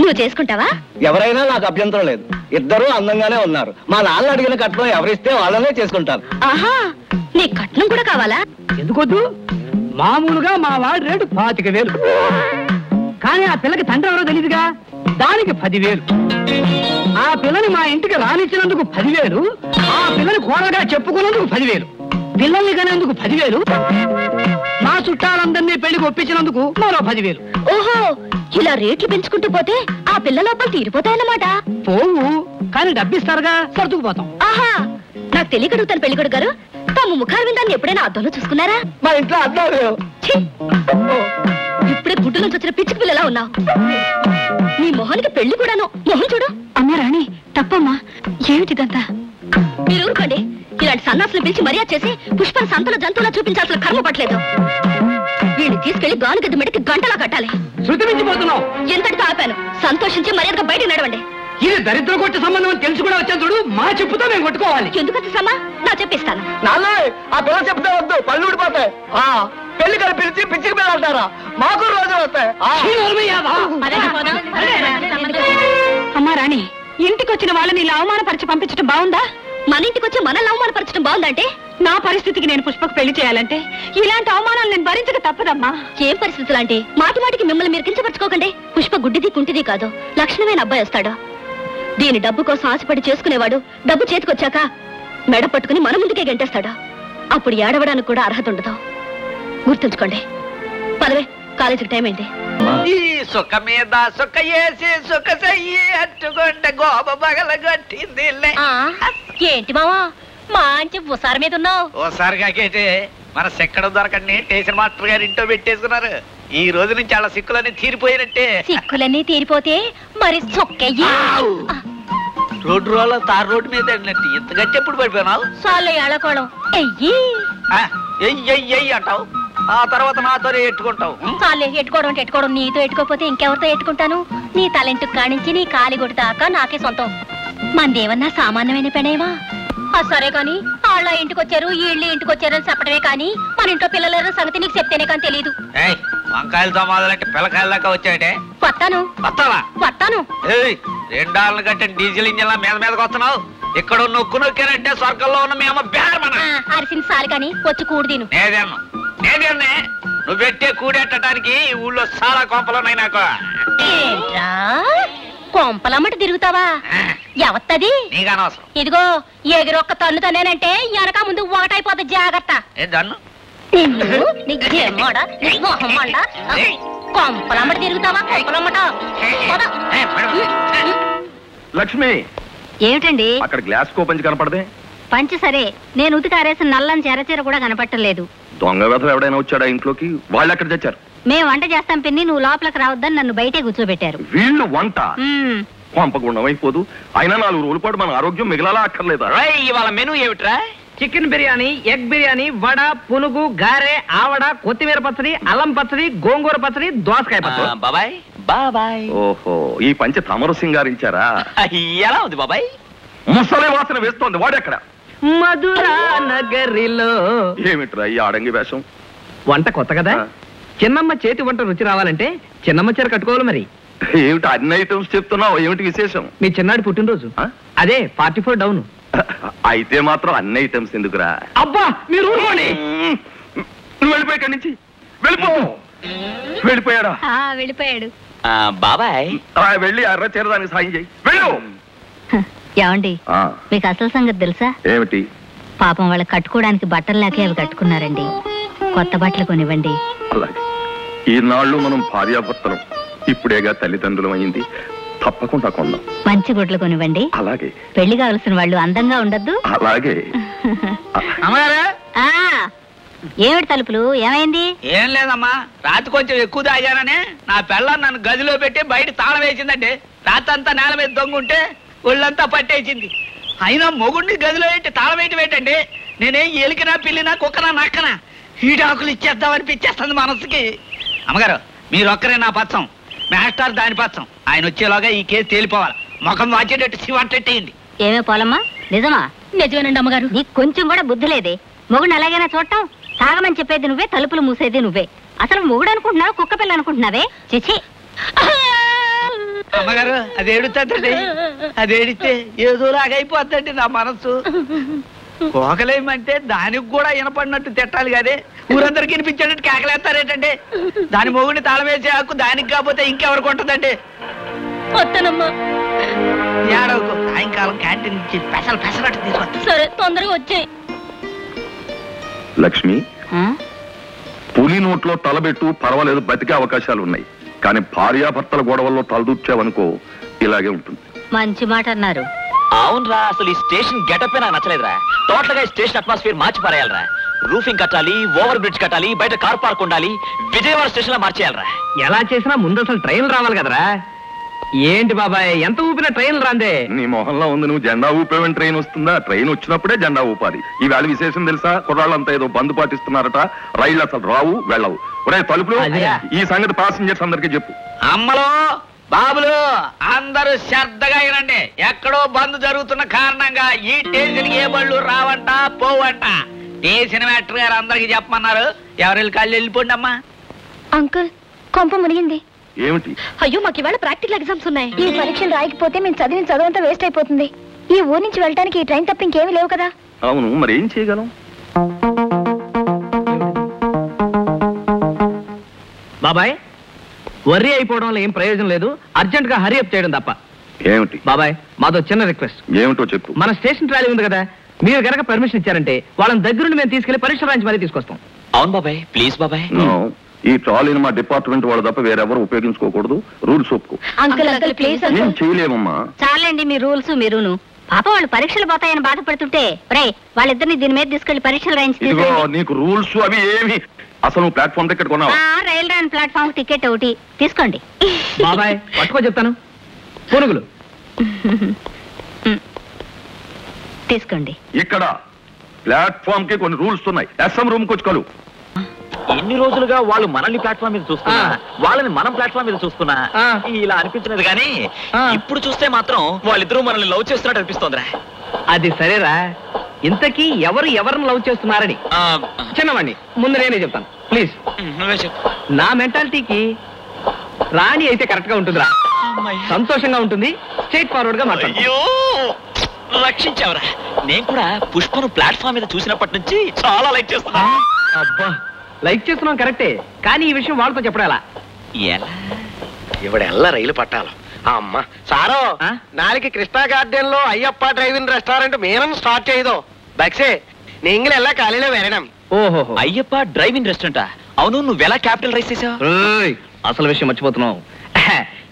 Speaker 6: నువ్వు చేసుకుంటావా?
Speaker 8: ఎవరైనా నాకు అభ్యంతరం లేదు, ఇద్దరూ అందంగానే ఉన్నారు. మా నాన్న అడిగిన కట్నం ఎవరిస్తే వాళ్ళనే చేసుకుంటారు.
Speaker 6: ఆహా, నీ కట్నం కూడా కావాలా?
Speaker 2: ఎందుకొద్దు, మామూలుగా మా వాడి రేటు 25,000. కానీ ఆ పిల్లకి తండ్రి ఎవరో తెలియదుగా, దానికి 10,000. ఆ పిల్లని మా ఇంటికి రానిచ్చినందుకు 10,000, ఆ పిల్లని కోరగా చెప్పుకున్నందుకు 10,000, పిల్లల్ని కనేందుకు 10,000, మా చుట్టాలందరినీ పెళ్లికి ఒప్పించినందుకు మరో 10,000.
Speaker 6: ఓహో, ఇలా రేట్లు పెంచుకుంటూ పోతే ఆ పిల్ల లోపల తీరిపోతాయన్నమాట.
Speaker 2: పోవు, కానీ డబ్బిస్తారుగా, సర్దుకుపోతాం.
Speaker 6: ఆహా, నాకు తెలియకడుగుతాను పెళ్లి కొడుకు గారు, తమ ముఖాల విందాన్ని ఎప్పుడైనా అద్దంలో చూసుకున్నారా?
Speaker 8: మా ఇంట్లో అద్దాలు.
Speaker 6: ఇప్పుడే గుడ్డు నుంచి వచ్చిన పిచ్చి పిల్లలా ఉన్నావు. నీ మొహానికి పెళ్లి కూడాను. మొహం చూడు.
Speaker 7: అమ్మా రాణి, తప్పమ్మా, ఏమిటిదంతా?
Speaker 6: మీరు ఊరుకోండి. ఇలాంటి సన్నాసులు పిలిచి మర్యాద చేసి పుష్పను సంతల జంతువులా చూపించాల్సిన కర్మ పట్టలేదు. వీడిని తీసుకెళ్లి గానుగద్ద మెడకి గంటలా కట్టాలి.
Speaker 2: శృతి మించిపోతున్నావు.
Speaker 6: ఎంతటితో ఆపాను. సంతోషించి మర్యాదగా బయటకు నడవండి.
Speaker 2: ఇది దరిద్ర కొట్ట సంబంధం అని తెలుసు కూడా వచ్చాను చూడు, మా చెప్పుతో మేము కొట్టుకోవాలి.
Speaker 6: ఎందుకు శ్రమ? నా చెప్పిస్తాను.
Speaker 8: నాన్న, ఆ పిల్ల చెప్తే వద్దు, పళ్ళు ఊడిపోతాయి. పెళ్లి కలిపి పిలిచి పిచ్చికి పిల్లలు అంటారా? మాకు రోజులు వస్తాయి.
Speaker 7: అమ్మా రాణి, ఇంటికి వచ్చిన వాళ్ళని ఇలా అవమానపరిచి పంపించడం బాగుందా?
Speaker 6: మన ఇంటికి వచ్చి మనల్ని అవమానపరచడం బాగుందంటే?
Speaker 7: నా పరిస్థితికి నేను పుష్పకు పెళ్లి చేయాలంటే ఇలాంటి అవమానాలు నేను భరించక తప్పదమ్మా.
Speaker 6: ఏం పరిస్థితులు అంటే? మాటి మాటికి మిమ్మల్ని మీరు కించపరచుకోకండి. పుష్ప గుడ్డిది కుంటిది కాదు, లక్షణమైన అబ్బాయి వస్తాడు. దీని డబ్బు కోసం ఆశపడి చేసుకునేవాడు డబ్బు చేతికొచ్చాక మెడ పట్టుకుని మన ముందుకే గంటేస్తాడు. అప్పుడు ఏడవడానికి కూడా అర్హత ఉండదు. గుర్తుంచుకోండి. పదవే, కాలేజీకి టైం అయింది.
Speaker 9: ఈ సుఖ మీద సుఖ వేసి సుఖ చెయ్యి అట్టుకుంటే గోప పగల గట్టింది.
Speaker 6: ఏంటి మావా మంచి ఉసారి మీద ఉన్నావు?
Speaker 9: ఓసారి కాకేటే మన సెక్కడ దొరకండి స్టేషన్ మాస్టర్ గారు ఇంట్లో పెట్టేసుకున్నారు. ఈ రోజు నుంచి అలా సిక్కులన్నీ తీరిపోయినట్టే.
Speaker 6: సిక్కులన్నీ తీరిపోతే మరి సొక్కయ్యి.
Speaker 9: రోడ్డు రోడ్ల తారు రోడ్డు మీద వెళ్ళినట్టు ఇంత గట్టి ఎప్పుడు పడిపోయినావు?
Speaker 6: చాలు ఏళకోళం ఎయ్యి
Speaker 9: ఎయ్యి అంటావు, ఆ తర్వాత నాతో ఎట్టుకుంటావు.
Speaker 6: చాలే, ఎట్టుకోవడం నీతో ఎట్టుకోపోతే ఇంకెవరితో ఎట్టుకుంటాను? నీ తలెంటుకు కానించి నీ కాలిగొడ్డు దాకా నాకే సొంతం. మందేమన్నా సామాన్యమైన పెనేవా? సరే కాని వాళ్ళ ఇంటికి వచ్చారు వీళ్ళు ఇంటికి వచ్చారని చెప్పడమే కానీ మన ఇంట్లో పిల్లల సంగతి నీకు చెప్తేనే కానీ తెలియదు.
Speaker 9: వంకాయలతో మొదలెట్టి పిల్లకాయల దాకా వచ్చాడే.
Speaker 6: వస్తాను.
Speaker 9: $2 కంటే డీజిల్ ఇంజిన్ మీద మీదకి వస్తున్నావు. ఇక్కడ నొక్కు నొక్కానంటే స్వర్గంలో ఉన్న మేము
Speaker 6: అరిసిన సాలి కాని వచ్చి కూడు తిను.
Speaker 9: నేనే నువ్వు పెట్టే కూడెట్టడానికి ఈ ఊళ్ళో చాలా కొంపలున్నాయి నాకు.
Speaker 6: ఏంట్రా కొంపలమ్మటి తిరుగుతావా? ఎవత్తది?
Speaker 9: నీకు అనవసరం.
Speaker 6: ఇదిగో ఎగిరొక్క తన్ను తనేనంటే వెనక ముందు ఒకటైపోతుంది, జాగ్రత్త. కొంపలమ్మటి తిరుగుతావా? కొంపలమ్మట.
Speaker 5: లక్ష్మి,
Speaker 7: ఏమిటండి
Speaker 5: అక్కడ గ్లాస్ కో పంచి కనపడదే?
Speaker 7: పంచి సరే, నేను ఉతికారేసిన నల్లని చెరచీర కూడా కనపట్టలేదు.
Speaker 5: దొంగ వెధలు ఎవడైనా వచ్చాడా ఇంట్లోకి? వాళ్ళు ఎక్కడ తెచ్చారు?
Speaker 7: మేము వంట చేస్తాం పిన్ని, నువ్వు లోపలికి రావద్దని నన్ను బయటే కూర్చోబెట్టారు.
Speaker 5: వీళ్ళు వంట పంపగుండం అయిపోదు. అయినా 4 రోజుల పాటు మన ఆరోగ్యం మిగలాలా అక్కర్లేదా?
Speaker 9: ఇవాళ మెనూ ఏమిట్రా?
Speaker 1: చికెన్ బిర్యానీ, ఎగ్ బిర్యానీ, వడ, పునుగు, గారె, ఆవడ, కొత్తిమీర పచ్చడి, అల్లం పచ్చడి, గోంగూర పచ్చడి, దోసకాయ పచ్చడి.
Speaker 9: బాబాయ్ బాబాయ్.
Speaker 5: ఓహో, ఈ పంచి తమరు సింగారించారా?
Speaker 9: ఎలా ఉంది బాబాయ్?
Speaker 5: ముసలి వాసన వేస్తోంది. వాడెక్కడ?
Speaker 1: మధురా నగరిలో.
Speaker 5: ఏమిట్రా ఈ ఆడంగి వేషం?
Speaker 1: వంట కొత్త కదా, చిన్నమ్మ చేతి వంట రుచి రావాలంటే చిన్నమ్మ చీర కట్టుకోవాలి. మరి
Speaker 5: ఏమిటి అన్ని ఐటమ్స్ చెప్తున్నావు? ఏమిటి విశేషం?
Speaker 1: మీ చిన్నాడి పుట్టినరోజు, అదే 44 డౌన్.
Speaker 5: అయితే మాత్రం అన్ని ఐటమ్స్ ఎందుకురా?
Speaker 1: అబ్బా మీరు ఊరుకోండి.
Speaker 5: నువ్వు వెళ్ళిపోయి ఇక్కడి నుంచి. వెళ్ళిపోయాడా?
Speaker 7: వెళ్ళిపోయాడు.
Speaker 3: బాబాయ్
Speaker 5: వెళ్ళి ఎర్ర చేరడానికి సాయం చేయి. వెళ్ళు.
Speaker 7: ఏమండి, మీకు అసలు సంగతి తెలుసా?
Speaker 5: ఏమిటి?
Speaker 7: పాపం వాళ్ళకి కట్టుకోవడానికి బట్టలు లేకే అవి కట్టుకున్నారండి. కొత్త బట్టలు కొనివ్వండి.
Speaker 5: అలాగే, ఈనాళ్ళు మనం భార్యాభర్తలం, ఇప్పుడేగా తల్లిదండ్రులం అయింది, తప్పకుండా కొందాం.
Speaker 7: మంచి గుడ్లు కొనివ్వండి.
Speaker 5: అలాగే.
Speaker 7: పెళ్లి కావలసిన వాళ్ళు అందంగా ఉండద్దు?
Speaker 5: అలాగే.
Speaker 7: ఏమిటి తలుపులు? ఏమైంది?
Speaker 9: ఏం లేదమ్మా, రాత్రి కొంచెం ఎక్కువ తాగానని నా పిల్లని నన్ను గదిలో పెట్టి బయట తాళం వేసిందండి. రాత్రంతా నేల మీద దొంగుంటే ఒళ్ళంతా పట్టేసింది. అయినా మొగుడిని గదిలో పెట్టి తాళం వేయటం ఏంటండి? నేనేం ఎలికినా పిల్లినా కుక్కనా నక్కనా ఈడాకులు ఇచ్చేద్దామనిపించేస్తుంది మనసుకి. అమ్మగారు, మీరొక్కరే నా పచ్చం, మాస్టర్ దాని పచ్చం. ఆయన వచ్చేలాగా ఈ కేసు తేలిపోవాలి. ముఖం వాచేటట్టు శివంటేయండి.
Speaker 7: ఏమే పోలమ్మా, నిజమా?
Speaker 6: నిజమేనండి అమ్మగారు.
Speaker 7: నీకు కొంచెం కూడా బుద్ధి లేదే. మొగుడిని అలాగైనా చూడటం, తాగమని చెప్పేది నువ్వే, తలుపులు మూసేది నువ్వే. అసలు మొగుడు అనుకుంటున్నావు, కుక్క పిల్ల అనుకుంటున్నావే? చిచి.
Speaker 9: అమ్మగారు, అది ఏడుతుందండి. అది ఏడితే ఏదోలాగా అయిపోద్దండి నా మనస్సు. కోకలేమంటే దానికి కూడా వినపడినట్టు తిట్టాలి కానీ ఊరందరికి వినిపించేటట్టు కేకలేస్తారేటండి. దాని మొగుడిని తాళం వేసే హక్కు దానికి కాకపోతే ఇంకెవరికి ఉంటుందండి?
Speaker 6: వస్తానమ్మా.
Speaker 9: ఏడవకు, సాయంకాలం క్యాంటీన్ నుంచి పెసరట్టు తీసుకొస్తా.
Speaker 6: సరే, తొందరగా వచ్చాయి.
Speaker 5: లక్ష్మి, పులి నోట్లో తలబెట్టు, పర్వాలేదు, బతికే అవకాశాలు ఉన్నాయి. కానీ భార్యాభర్తల గొడవల్లో తలదూర్చావనుకో, ఇలాగే ఉంటుంది.
Speaker 7: మంచి మాట అన్నారు.
Speaker 3: అవునరా, అసలు ఈ స్టేషన్ గెటప్ నాకు నచ్చలేదురా. టోటల్ గా ఈ స్టేషన్ అట్మాస్ఫియర్ మార్చి పారేయాలరా. రూఫింగ్ కట్టాలి, ఓవర్ బ్రిడ్జ్ కట్టాలి, బయట కార్ పార్క్ ఉండాలి, విజయవాడ స్టేషన్ లో మార్చేయాలరా.
Speaker 1: ఎలా చేసినా ముందు అసలు ట్రైన్ రావాలి కదరా. ఏంటి బాబాయ్, ఎంత ఊపినా ట్రైన్ రాందే?
Speaker 5: నీ మొహంలో ఉంది. నువ్వు జెండా ఊపేవని ట్రైన్ వస్తుందా? ట్రైన్ వచ్చినప్పుడే జెండా ఊపాలి. ఈవేళ విశేషం తెలుసా? కుర్రాళ్ళంతా ఏదో బంద్ పాటిస్తున్నారట. రైళ్లు అసలు రావు, వెళ్ళవు. ఒరే తలుపులు, ఈ సంగతి ప్యాసింజర్స్ అందరికీ చెప్పు.
Speaker 9: అమ్మలో బాబులు అందరూ శ్రద్ధగా వినండి. ఎక్కడో బంద్ జరుగుతున్న కారణంగా ఈ స్టేషన్ ఏ బళ్ళు రావంట పోవంట. స్టేషన్ మాస్టర్ గారు అందరికి చెప్పమన్నారు. ఎవరి కళ్ళు వెళ్ళిపోండి అమ్మా.
Speaker 6: అంకుల్ కొంప మునిగింది.
Speaker 5: ఏమిటి?
Speaker 6: అయ్యో మాకు ఇవాళ ప్రాక్టికల్ ఎగ్జామ్స్ ఉన్నాయి. ఈ పరీక్షలు రాయకపోతే మేము చదివిన చదువంతా వేస్ట్ అయిపోతుంది. ఈ ఊరు నుంచి వెళ్ళడానికి ఈ ట్రైన్ తప్ప ఇంకేమీ లేవు కదా.
Speaker 5: అవును, మరి ఏం చేయగలం?
Speaker 1: బాబాయ్, వర్రీ అయిపోవడంలో ఏం ప్రయోజనం లేదు. అర్జెంట్ గా హరీ అప్ చేయడం తప్ప.
Speaker 5: ఏమిటి
Speaker 1: బాబాయ్, మాతో చిన్న రిక్వెస్ట్.
Speaker 5: ఏమిటో చెప్పు.
Speaker 1: మన స్టేషన్ ట్రాలీ ఉంది కదా, మీరు గనక పర్మిషన్ ఇచ్చారంటే వాళ్ళని దగ్గరుండి మేము తీసుకెళ్లి పరీక్ష రాయించి మరీ తీసుకొస్తాం.
Speaker 3: అవును బాబాయ్, ప్లీజ్ బాబాయ్.
Speaker 5: ఈ ట్రాలీని మా డిపార్ట్మెంట్ వాళ్ళు తప్ప వేరెవరు ఉపయోగించుకోకూడదు. రూల్స్ ఒప్పుకో.
Speaker 7: అంకుల్ అంకుల్ ప్లీజ్
Speaker 5: ఏం చేయలేమమ్మా.
Speaker 7: చాలండి మీ రూల్స్ మీరును. పాప వాళ్ళు పరీక్షలు పోతాయని బాధపడుతుంటే రే వాళ్ళిద్దరిని దీని మీద తీసుకెళ్లి పరీక్షలు రాయించి
Speaker 5: ఇదిగో
Speaker 7: తీసుకురండి.
Speaker 5: నీకు రూల్స్ అవి ఏమి అసలు నువ్వు ప్లాట్ఫామ్ టికెట్ కొన్నావా?
Speaker 7: రైల్ రాన్ ప్లాట్ఫామ్ టికెట్ ఒకటి తీసుకోండి.
Speaker 1: బాబాయ్ పట్టుకో చెప్తాను. పునుగులు
Speaker 7: తీసుకోండి.
Speaker 5: ఇక్కడ ప్లాట్ఫామ్ కి కొన్ని రూల్స్ ఉన్నాయి. ఎస్ఎం రూమ్ కి వచ్చి కలు.
Speaker 3: ఎన్ని రోజులుగా వాళ్ళు మనల్ని ప్లాట్ఫామ్ మీద చూస్తున్నా, వాళ్ళని మనం ప్లాట్ఫామ్ మీద చూస్తున్నా ఇలా అనిపించినది కానీ ఇప్పుడు చూస్తే మాత్రం వాళ్ళిద్దరూ మనల్ని లవ్ చేస్తున్నట్టు అనిపిస్తోందిరా.
Speaker 1: అది సరేరా, ఇంతకీ ఎవరు ఎవరిని లవ్ చేస్తున్నారని చిన్నవాణ్ణి ముందు నేనే చెప్తాను ప్లీజ్.
Speaker 3: నువ్వే చెప్పు.
Speaker 1: నా మెంటాలిటీకి రాణి అయితే కరెక్ట్ గా ఉంటుందిరా, సంతోషంగా ఉంటుంది, స్ట్రైట్ ఫార్వర్డ్ గా మాట్లాడు.
Speaker 3: అయ్యో రక్షించావురా. నేను కూడా పుష్పను ప్లాట్ఫామ్ మీద చూసినప్పటి నుంచి చాలా లైక్ చేస్తున్నా.
Speaker 1: అబ్బా, లైక్ చేస్తున్నాం కరెక్టే, కానీ ఈ విషయం వాళ్ళతో చెప్పడం ఎలా?
Speaker 8: ఇవిడెల్ల రైలు పట్టాలి. అమ్మ సారో నాளைக்கு కృష్ణా గార్డెన్ లో అయ్యప్ప డ్రైవింగ్ రెస్టారెంట్ మేనం స్టార్ట్ చేయదో బక్సే నీంగిల్ ఎల్లా కాలిలో వెరడం.
Speaker 1: ఓహో,
Speaker 3: అయ్యప్ప డ్రైవింగ్ రెస్టారెంటా? అవును, నువ్వెలా క్యాపిటల్ రైస్ చేసావు?
Speaker 1: అసలు విషయం మర్చిపోతున్నావు.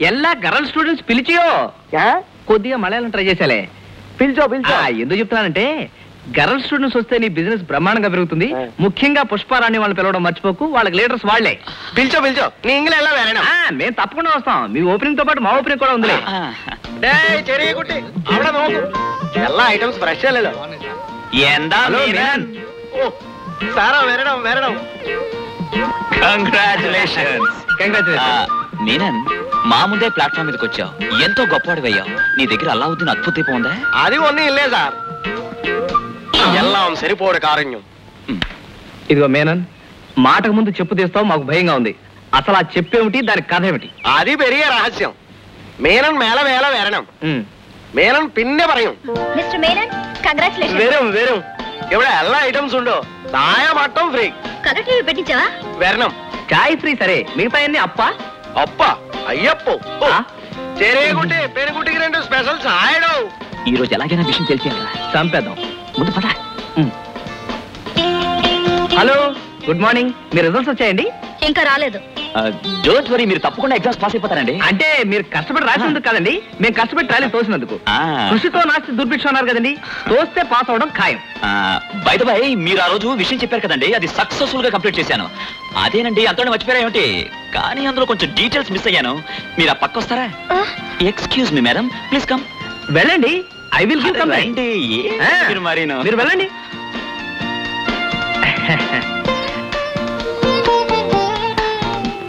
Speaker 1: ఎల్లా గర్ల్ స్టూడెంట్స్ పిలిచియో కొద్దిగా మలయాళం ట్రై చేసాలే.
Speaker 8: పిలిచో పిలిచో.
Speaker 1: ఎందుకు చెప్తానంటే గర్ల్ స్టూడెంట్స్ వస్తే నీ బిజినెస్ బ్రహ్మాండంగా పెరుగుతుంది. ముఖ్యంగా పుష్పారాణి వాళ్ళని పిలవడం మర్చిపోకు, వాళ్ళకి లీడర్స్ వాళ్లే.
Speaker 8: పిలిచో పిలిచో నీంగిల్ ఎల్లా వెరడం.
Speaker 1: మేము తప్పకుండా వస్తాం. మీ ఓపెనింగ్ తో పాటు మా ఓపెనింగ్ కూడా ఉంది.
Speaker 8: ചെറിയ കുട്ടി അവിടെ നോക്കൂ. എല്ലാ ഐറ്റംസ് ഫ്രഷ് അല്ലല്ലോ.
Speaker 3: എന്താ
Speaker 8: സാറാ വരണം വരണം.
Speaker 3: కంగ్రాచులేషన్స్. మీనన్, మా ముందే ప్లాట్ఫామ్ మీదకి వచ్చావు. ఎంతో గొప్పవాడివయ్యావు. నీ దగ్గర అల్లావుద్దీన్ అద్భుత దీపం ఉందా?
Speaker 8: అది ఒన్నీ ఇల్లే సార్. ఎల్లాం సరిపోడు కారణ్యం.
Speaker 1: ఇదిగో మేనన్, మాటకు ముందు చెప్పు తీస్తావు, మాకు భయంగా ఉంది. అసలు ఆ చెప్పేమిటి, దాని కథ ఏమిటి?
Speaker 8: అది పెరిగే రహస్యం. మేనన్ మేళ వేళ వരണം. మేనన్ പിന്നെ പറയും.
Speaker 6: Mister Menon congratulation.
Speaker 8: വരും വരും. ഇവിടെ എല്ലാ ഐറ്റംസ് ഉണ്ടോ? ചായ മട്ടം ഫ്രീ.
Speaker 6: కలర్ టీవీ పెట్టించావా?
Speaker 8: വരണം.
Speaker 1: చాయ్ ఫ్రీ సరే, మిగతా అన్ని అప్ప
Speaker 8: అప్ప అయ్యప్పో. ചെറിയ കുട്ടി പെൺകുട്ടിക്ക് 2 స్పెషల్ ചായడో.
Speaker 3: ఈ రోజు ఎలాగైనా విషయం తెలిసేయాలి.
Speaker 1: చంపేద్దాం.
Speaker 3: ముందు పద.
Speaker 1: Hello, good morning. మీ రిజల్ట్స్ వచ్చాయండి?
Speaker 6: ఇంకా రాలేదు.
Speaker 3: డోంట్ వరీ, మీరు తప్పకుండా ఎగ్జామ్స్ పాస్ అయిపోతారండి.
Speaker 1: అంటే మీరు కష్టపడి రాసినందుకు కాదండి, మేము కష్టపడి ట్రాలీ తోసినందుకు. కృషితో నాస్తి దుర్భిక్షం అన్నారు కదండి, తోస్తే పాస్ అవడం ఖాయం.
Speaker 3: బై ద బై, మీరు ఆ రోజు విషయం చెప్పారు కదండి, అది సక్సెస్ఫుల్ గా కంప్లీట్ చేశాను. అదేనండి, అంతలో మర్చిపోయారా ఏమిటి? కానీ అందులో కొంచెం డీటెయిల్స్ మిస్ అయ్యాను. మీరు ఆ పక్క వస్తారా? Excuse me madam, please come.
Speaker 1: వెళ్ళండి, ఐ విల్ గివ్ కమ్. మీరు వెళ్ళండి.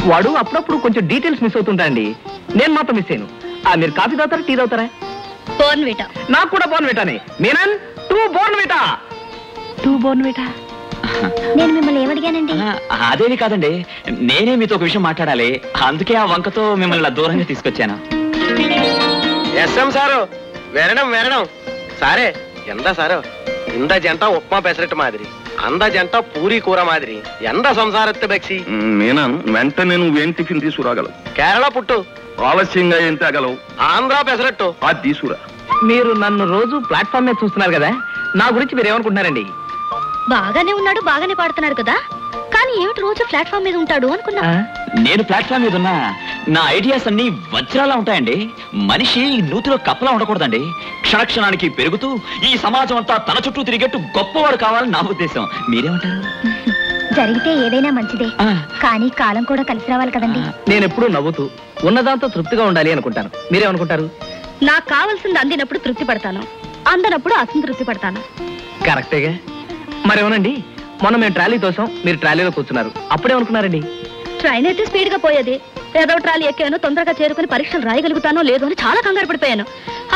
Speaker 1: వాడు అప్పుడప్పుడు కొంచెం డీటెయిల్స్ మిస్ అవుతుంటాయండి. నేను మాత్రం మిస్ అయ్యాను. మీరు కాఫీ తాగుతారా, టీ తాగుతారా?
Speaker 6: బోర్న్విటా.
Speaker 1: నాకు కూడా బోర్న్విటానే. మీనన్ 2 బోర్న్విటా. 2 బోర్న్విటా.
Speaker 6: నేను మిమ్మల్ని ఏమడిగానండి?
Speaker 3: అదేవి కాదండి, నేనే మీతో ఒక విషయం మాట్లాడాలి. అందుకే ఆ వంకతో మిమ్మల్ని దూరంగా తీసుకొచ్చాను.
Speaker 8: ఎస్ఎం సారు వരണം వരണം. సారే ఎంత సారు ఇంద జంట ఉప్మా పెసరట్టు మాదిరి, అంద జంట పూరి కూర మాదిరి, ఎంత సంసారత్తే బెక్సి.
Speaker 5: మీనన్, వెంటనే నువ్వేం టిఫిన్ తీసుకురాగలవు?
Speaker 8: కేరళ పుట్టు.
Speaker 5: ఆలస్యంగా ఏం తేగలవు?
Speaker 8: ఆంధ్ర పెసరట్టు.
Speaker 5: అది తీసుకురా.
Speaker 1: మీరు నన్ను రోజు ప్లాట్ఫామ్ మీద చూస్తున్నారు కదా, నా గురించి మీరు ఏమనుకుంటున్నారండి?
Speaker 6: బాగానే ఉన్నాడు, బాగానే పాడుతున్నాడు కదా, కానీ ఏమిటి రోజు ప్లాట్ఫామ్ మీద ఉంటాడు అనుకున్నా.
Speaker 3: నేను ప్లాట్ఫామ్ మీద ఉన్నా, నా ఐడియాస్ అన్ని వజ్రాలా ఉంటాయండి. మనిషి నూతిలో కప్పలా ఉండకూడదండి. క్షణక్షణానికి పెరుగుతూ ఈ సమాజం అంతా తన చుట్టూ తిరిగేట్టు గొప్పవాడు కావాలని నా ఉద్దేశం. మీరేమంటారు?
Speaker 6: జరిగితే ఏదైనా మంచిదే, కానీ కాలం కూడా కలిసి రావాలి కదండి.
Speaker 1: నేను ఎప్పుడూ నవ్వుతూ ఉన్నదాంతో తృప్తిగా ఉండాలి అనుకుంటాను. మీరేమనుకుంటారు?
Speaker 6: నాకు కావాల్సింది అందినప్పుడు తృప్తి పడతాను, అందనప్పుడు అసంతృప్తి పడతాను.
Speaker 1: కరెక్టేగా. మరేమోనండి, మొన్న మేము ట్రాలీ తోసాం, మీరు ట్రాలీలో కూర్చున్నారు, అప్పుడేమనుకున్నారండి?
Speaker 6: ట్రైన్ అయితే స్పీడ్ గా పోయేది,
Speaker 7: ఏదో ట్రాలీ ఎక్కాను, తొందరగా చేరుకుని పరీక్షలు రాయగలుగుతానో లేదో అని చాలా కంగారు పడిపోయాను.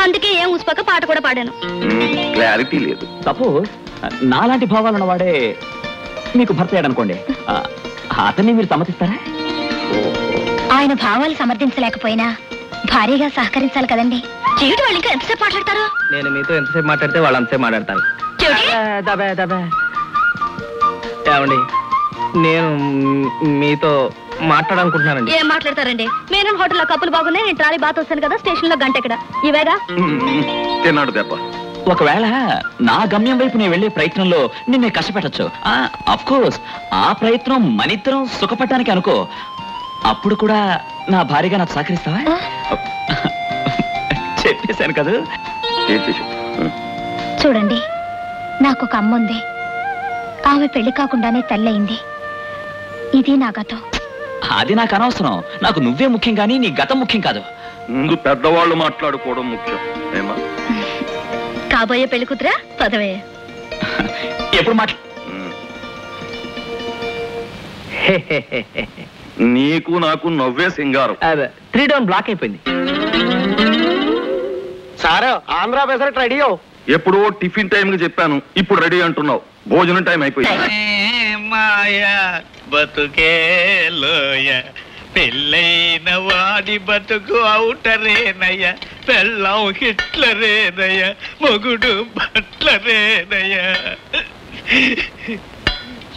Speaker 7: అందుకే ఏం ఉసుపక్క పాట కూడా పాడాను.
Speaker 5: క్లారిటీ లేదు.
Speaker 3: సపోజ్ నాలాంటి భావాలు ఉన్నవాడే మీకు భర్త అయ్యాడనుకోండి, అతన్ని మీరు సమ్మతిస్తారా?
Speaker 6: ఆయన భావాలు సమర్థించలేకపోయినా భారీగా సహకరించాలి కదండి. చెవిటి వాళ్ళు ఇంకా ఎంతసేపు మాట్లాడతారు?
Speaker 1: నేను మీతో ఎంతసేపు మాట్లాడితే వాళ్ళు అంతసేపు మాట్లాడతారు. ఏమండి, నేను మీతో మాట్లాడాలనుకుంటున్నానండి.
Speaker 7: ఏం మాట్లాడతారండి? మీనం హోటల్లో కప్పులు బాగున్నాయి, నేను ట్రాలీ బాత్ వస్తాను కదా, స్టేషన్ లో గంట ఎక్కడ ఇవేగా.
Speaker 5: తిన్నాడు దెబ్బ.
Speaker 3: ఒకవేళ నా గమ్యం వైపు నేను వెళ్లే ప్రయత్నంలో నిన్నే కష్టపెట్టచ్చు. అఫ్ కోర్స్ ఆ ప్రయత్నం మనిద్దరం సుఖపడటానికి అనుకో, అప్పుడు కూడా నా భార్యగా నాకు సహకరిస్తావా? చెప్పేశాను కదా.
Speaker 6: చూడండి, నాకు ఒక అమ్మ ఉంది. ఆమె పెళ్లి కాకుండానే తల్లయింది. ఇది నా గతం.
Speaker 3: అది నాకు అనవసరం. నాకు నువ్వే ముఖ్యం కానీ నీ గతం ముఖ్యం కాదు.
Speaker 5: ముందు పెద్దవాళ్ళు మాట్లాడుకోవడం ముఖ్యం. ఏమా
Speaker 7: కాబోయే పెళ్లి కూతురా? పదవే.
Speaker 3: ఎప్పుడు
Speaker 5: నీకు నాకు నవ్వే సింగారం.
Speaker 1: 3 డౌన్ బ్లాక్ అయిపోయింది.
Speaker 8: Sir Andhra pesarattu ready.
Speaker 5: ఎప్పుడో టిఫిన్ టైం కి చెప్పాను, ఇప్పుడు రెడీ అంటున్నావు. భోజనం టైం అయిపోయింది.
Speaker 9: మాయా బతుకే లోయ, పెళ్ళైన వాడి బతుకు అవుటరేనయ్య, పెళ్ళం హిట్లరేనయ్య, మొగుడు బట్లరేనయ్య.